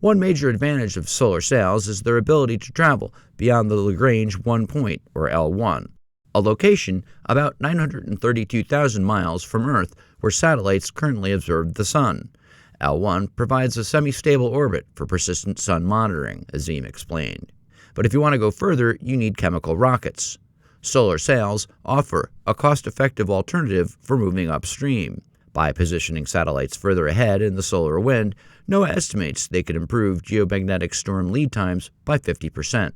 One major advantage of solar sails is their ability to travel beyond the Lagrange 1 point, or L1, a location about 932,000 miles from Earth where satellites currently observe the sun. L1 provides a semi-stable orbit for persistent sun monitoring, Azim explained. But if you want to go further, you need chemical rockets. Solar sails offer a cost-effective alternative for moving upstream. By positioning satellites further ahead in the solar wind, NOAA estimates they could improve geomagnetic storm lead times by 50%.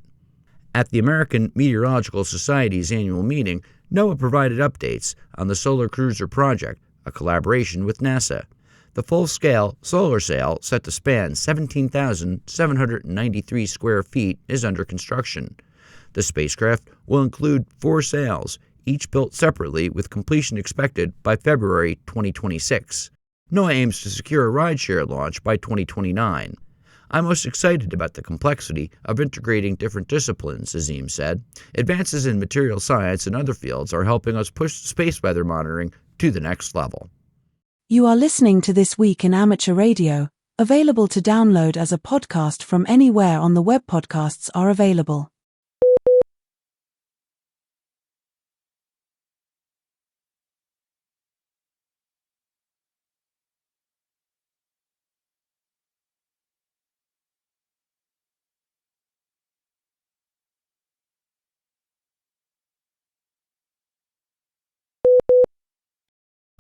At the American Meteorological Society's annual meeting, NOAA provided updates on the Solar Cruiser project, a collaboration with NASA. The full-scale solar sail, set to span 17,793 square feet, is under construction. The spacecraft will include 4 sails, each built separately with completion expected by February 2026. NOAA aims to secure a rideshare launch by 2029. I'm most excited about the complexity of integrating different disciplines, Azim said. Advances in material science and other fields are helping us push space weather monitoring to the next level. You are listening to This Week in Amateur Radio, available to download as a podcast from anywhere on the web podcasts are available.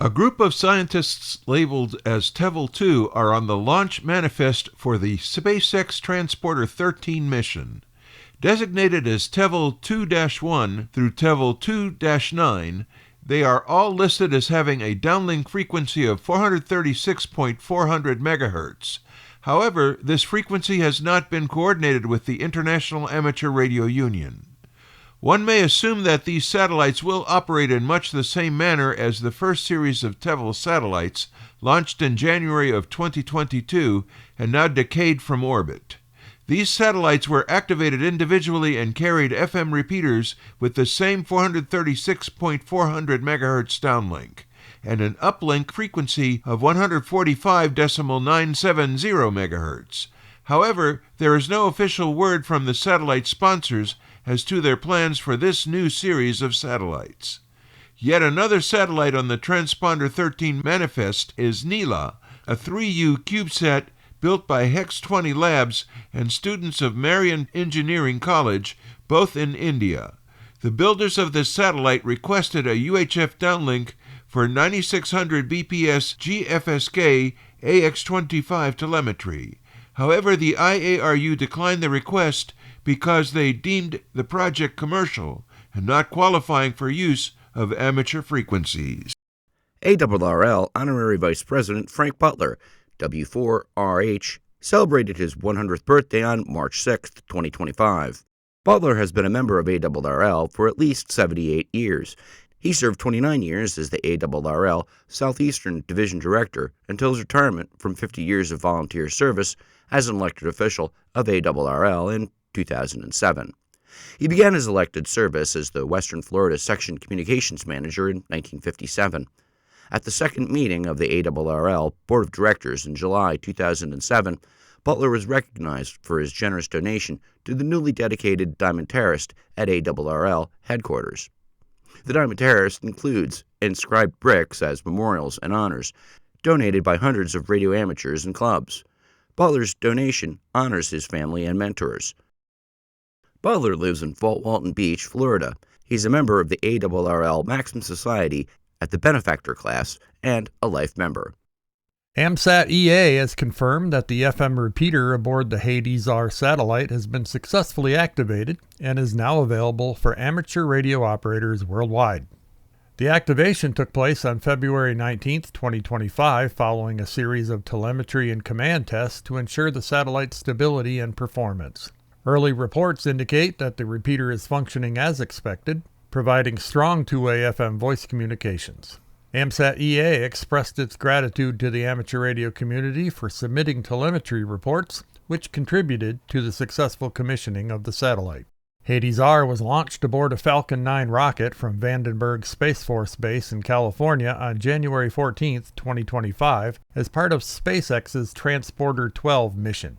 A group of scientists labeled as TEVEL-2 are on the launch manifest for the SpaceX Transporter 13 mission. Designated as TEVEL 2-1 through TEVEL 2-9, they are all listed as having a downlink frequency of 436.400 MHz. However, this frequency has not been coordinated with the International Amateur Radio Union. One may assume that these satellites will operate in much the same manner as the first series of TEVEL satellites, launched in January of 2022 and now decayed from orbit. These satellites were activated individually and carried FM repeaters with the same 436.400 MHz downlink and an uplink frequency of 145.970 MHz. However, there is no official word from the satellite sponsors as to their plans for this new series of satellites. Yet another satellite on the Transponder 13 manifest is Neela, a 3U CubeSat built by Hex 20 Labs and students of Marian Engineering College, both in India. The builders of this satellite requested a UHF downlink for 9600 BPS GFSK AX25 telemetry. However, the IARU declined the request because they deemed the project commercial and not qualifying for use of amateur frequencies. ARRL Honorary Vice President Frank Butler, W4RH, celebrated his 100th birthday on March 6, 2025. Butler has been a member of ARRL for at least 78 years. He served 29 years as the ARRL Southeastern Division Director until his retirement from 50 years of volunteer service as an elected official of ARRL in 2007. He began his elected service as the Western Florida Section Communications Manager in 1957. At the second meeting of the ARRL Board of Directors in July 2007, Butler was recognized for his generous donation to the newly dedicated Diamond Terrace at ARRL headquarters. The Diamond Terrace includes inscribed bricks as memorials and honors, donated by hundreds of radio amateurs and clubs. Butler's donation honors his family and mentors. Butler lives in Fort Walton Beach, Florida. He's a member of the ARRL Maxim Society at the benefactor class and a life member. AMSAT EA has confirmed that the FM repeater aboard the Hades-R satellite has been successfully activated and is now available for amateur radio operators worldwide. The activation took place on February 19, 2025, following a series of telemetry and command tests to ensure the satellite's stability and performance. Early reports indicate that the repeater is functioning as expected, providing strong two-way FM voice communications. AMSAT EA expressed its gratitude to the amateur radio community for submitting telemetry reports, which contributed to the successful commissioning of the satellite. Hades-R was launched aboard a Falcon 9 rocket from Vandenberg Space Force Base in California on January 14, 2025, as part of SpaceX's Transporter 12 mission.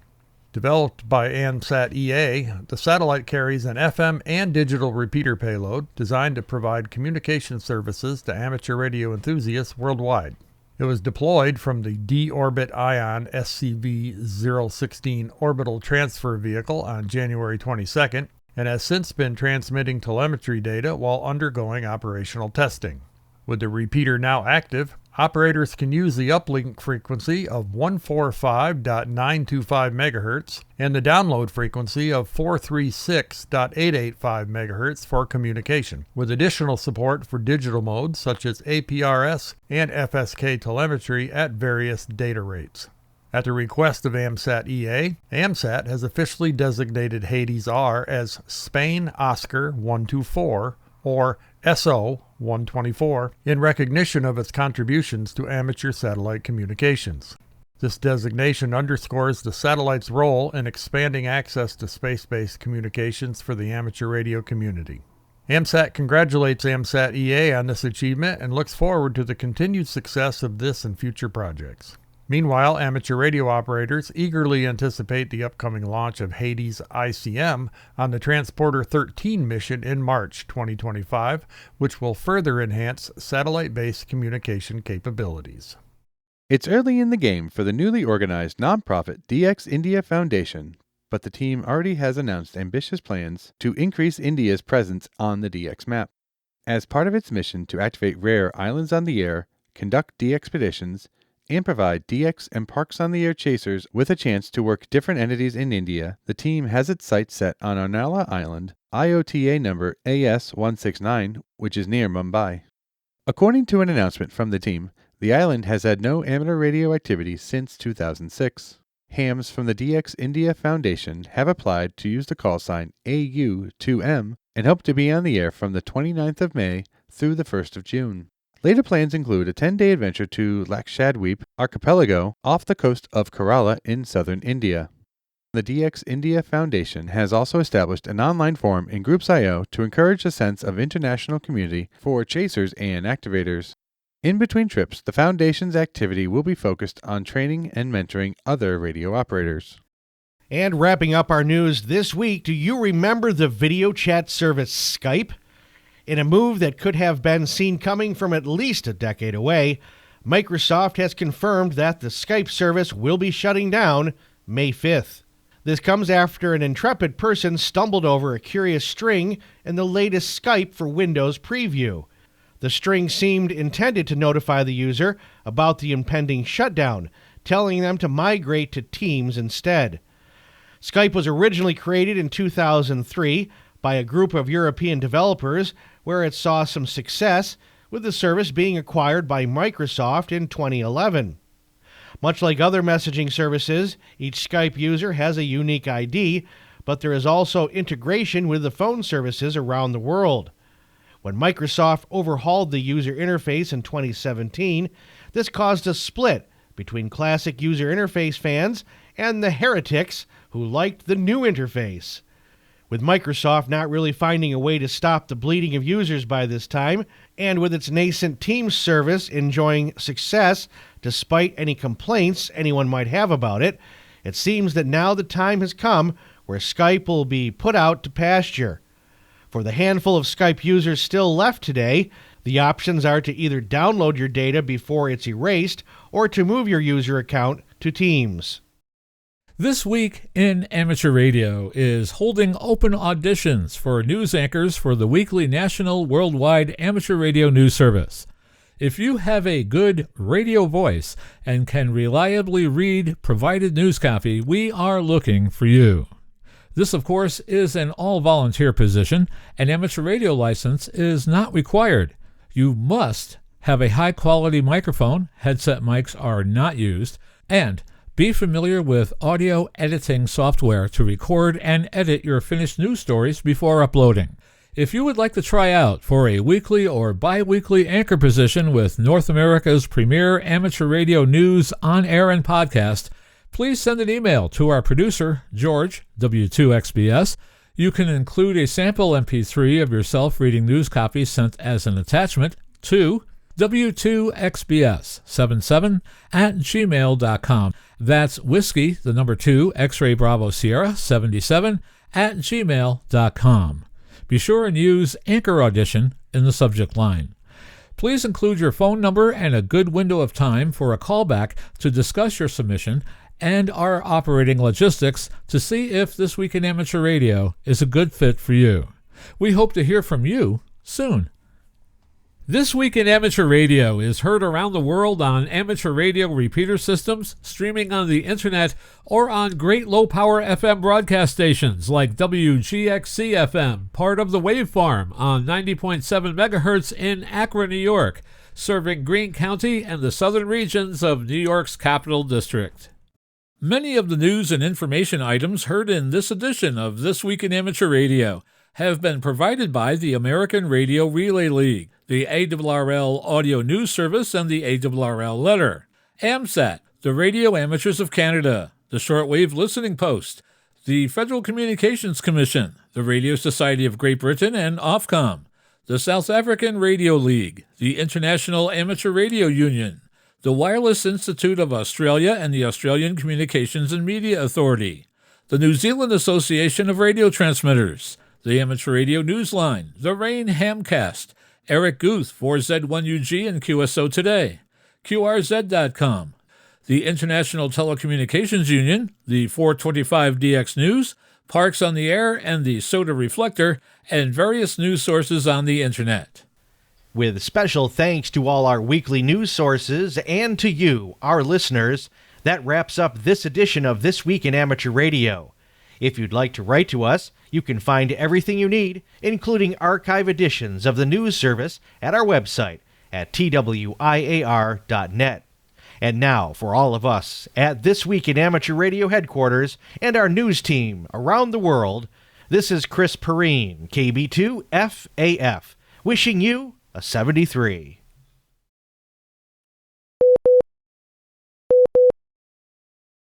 Developed by AMSAT EA, the satellite carries an FM and digital repeater payload designed to provide communication services to amateur radio enthusiasts worldwide. It was deployed from the D-Orbit Ion SCV-016 orbital transfer vehicle on January 22nd and has since been transmitting telemetry data while undergoing operational testing. With the repeater now active, operators can use the uplink frequency of 145.925 MHz and the download frequency of 436.885 MHz for communication, with additional support for digital modes such as APRS and FSK telemetry at various data rates. At the request of AMSAT EA, AMSAT has officially designated Hades-R as Spain Oscar 124, or SO 124, in recognition of its contributions to amateur satellite communications. This designation underscores the satellite's role in expanding access to space-based communications for the amateur radio community. AMSAT congratulates AMSAT EA on this achievement and looks forward to the continued success of this and future projects. Meanwhile, amateur radio operators eagerly anticipate the upcoming launch of Hades ICM on the Transporter 13 mission in March 2025, which will further enhance satellite-based communication capabilities. It's early in the game for the newly organized nonprofit DX India Foundation, but the team already has announced ambitious plans to increase India's presence on the DX map. As part of its mission to activate rare islands on the air, conduct de-expeditions, and provide DX and Parks on the Air chasers with a chance to work different entities in India, the team has its sights set on Arnala Island, IOTA number AS169, which is near Mumbai. According to an announcement from the team, the island has had no amateur radio activity since 2006. Hams from the DX India Foundation have applied to use the call sign AU2M and hope to be on the air from the 29th of May through the 1st of June. Later plans include a 10-day adventure to Lakshadweep Archipelago off the coast of Kerala in southern India. The DX India Foundation has also established an online forum in Groups.io to encourage a sense of international community for chasers and activators. In between trips, the Foundation's activity will be focused on training and mentoring other radio operators. And wrapping up our news this week, do you remember the video chat service Skype? In a move that could have been seen coming from at least a decade away, Microsoft has confirmed that the Skype service will be shutting down May 5th. This comes after an intrepid person stumbled over a curious string in the latest Skype for Windows preview. The string seemed intended to notify the user about the impending shutdown, telling them to migrate to Teams instead. Skype was originally created in 2003 by a group of European developers, where it saw some success, with the service being acquired by Microsoft in 2011. Much like other messaging services, each Skype user has a unique ID, but there is also integration with the phone services around the world. When Microsoft overhauled the user interface in 2017, this caused a split between classic user interface fans and the heretics who liked the new interface. With Microsoft not really finding a way to stop the bleeding of users by this time, and with its nascent Teams service enjoying success despite any complaints anyone might have about it, it seems that now the time has come where Skype will be put out to pasture. For the handful of Skype users still left today, the options are to either download your data before it's erased or to move your user account to Teams. This Week in Amateur Radio is holding open auditions for news anchors for the weekly national worldwide amateur radio news service. If you have a good radio voice and can reliably read provided news copy, we are looking for you. This, of course, is an all-volunteer position. An amateur radio license is not required. You must have a high-quality microphone, headset mics are not used, and be familiar with audio editing software to record and edit your finished news stories before uploading. If you would like to try out for a weekly or bi-weekly anchor position with North America's premier amateur radio news on air and podcast, please send an email to our producer, George, W2XBS. You can include a sample MP3 of yourself reading news copy sent as an attachment to W2XBS77@gmail.com. That's whiskey, the number 2, X-ray Bravo Sierra 77 @gmail.com. Be sure and use Anchor Audition in the subject line. Please include your phone number and a good window of time for a callback to discuss your submission and our operating logistics to see if This Week in Amateur Radio is a good fit for you. We hope to hear from you soon. This Week in Amateur Radio is heard around the world on amateur radio repeater systems, streaming on the internet, or on great low-power FM broadcast stations like WGXC-FM, part of the Wavefarm on 90.7 MHz in Akron, New York, serving Greene County and the southern regions of New York's Capital District. Many of the news and information items heard in this edition of This Week in Amateur Radio have been provided by the American Radio Relay League, the ARRL Audio News Service, and the ARRL Letter, AMSAT, the Radio Amateurs of Canada, the Shortwave Listening Post, the Federal Communications Commission, the Radio Society of Great Britain, and Ofcom, the South African Radio League, the International Amateur Radio Union, the Wireless Institute of Australia and the Australian Communications and Media Authority, the New Zealand Association of Radio Transmitters, the Amateur Radio Newsline, the Rain Hamcast, Eric Guth, 4Z1UG and QSO Today, QRZ.com, the International Telecommunications Union, the 425DX News, Parks on the Air and the Soda Reflector, and various news sources on the Internet. With special thanks to all our weekly news sources and to you, our listeners, that wraps up this edition of This Week in Amateur Radio. If you'd like to write to us, you can find everything you need, including archive editions of the news service, at our website at twiar.net. And now, for all of us at This Week in Amateur Radio headquarters and our news team around the world, this is Chris Perrine, KB2FAF, wishing you a 73.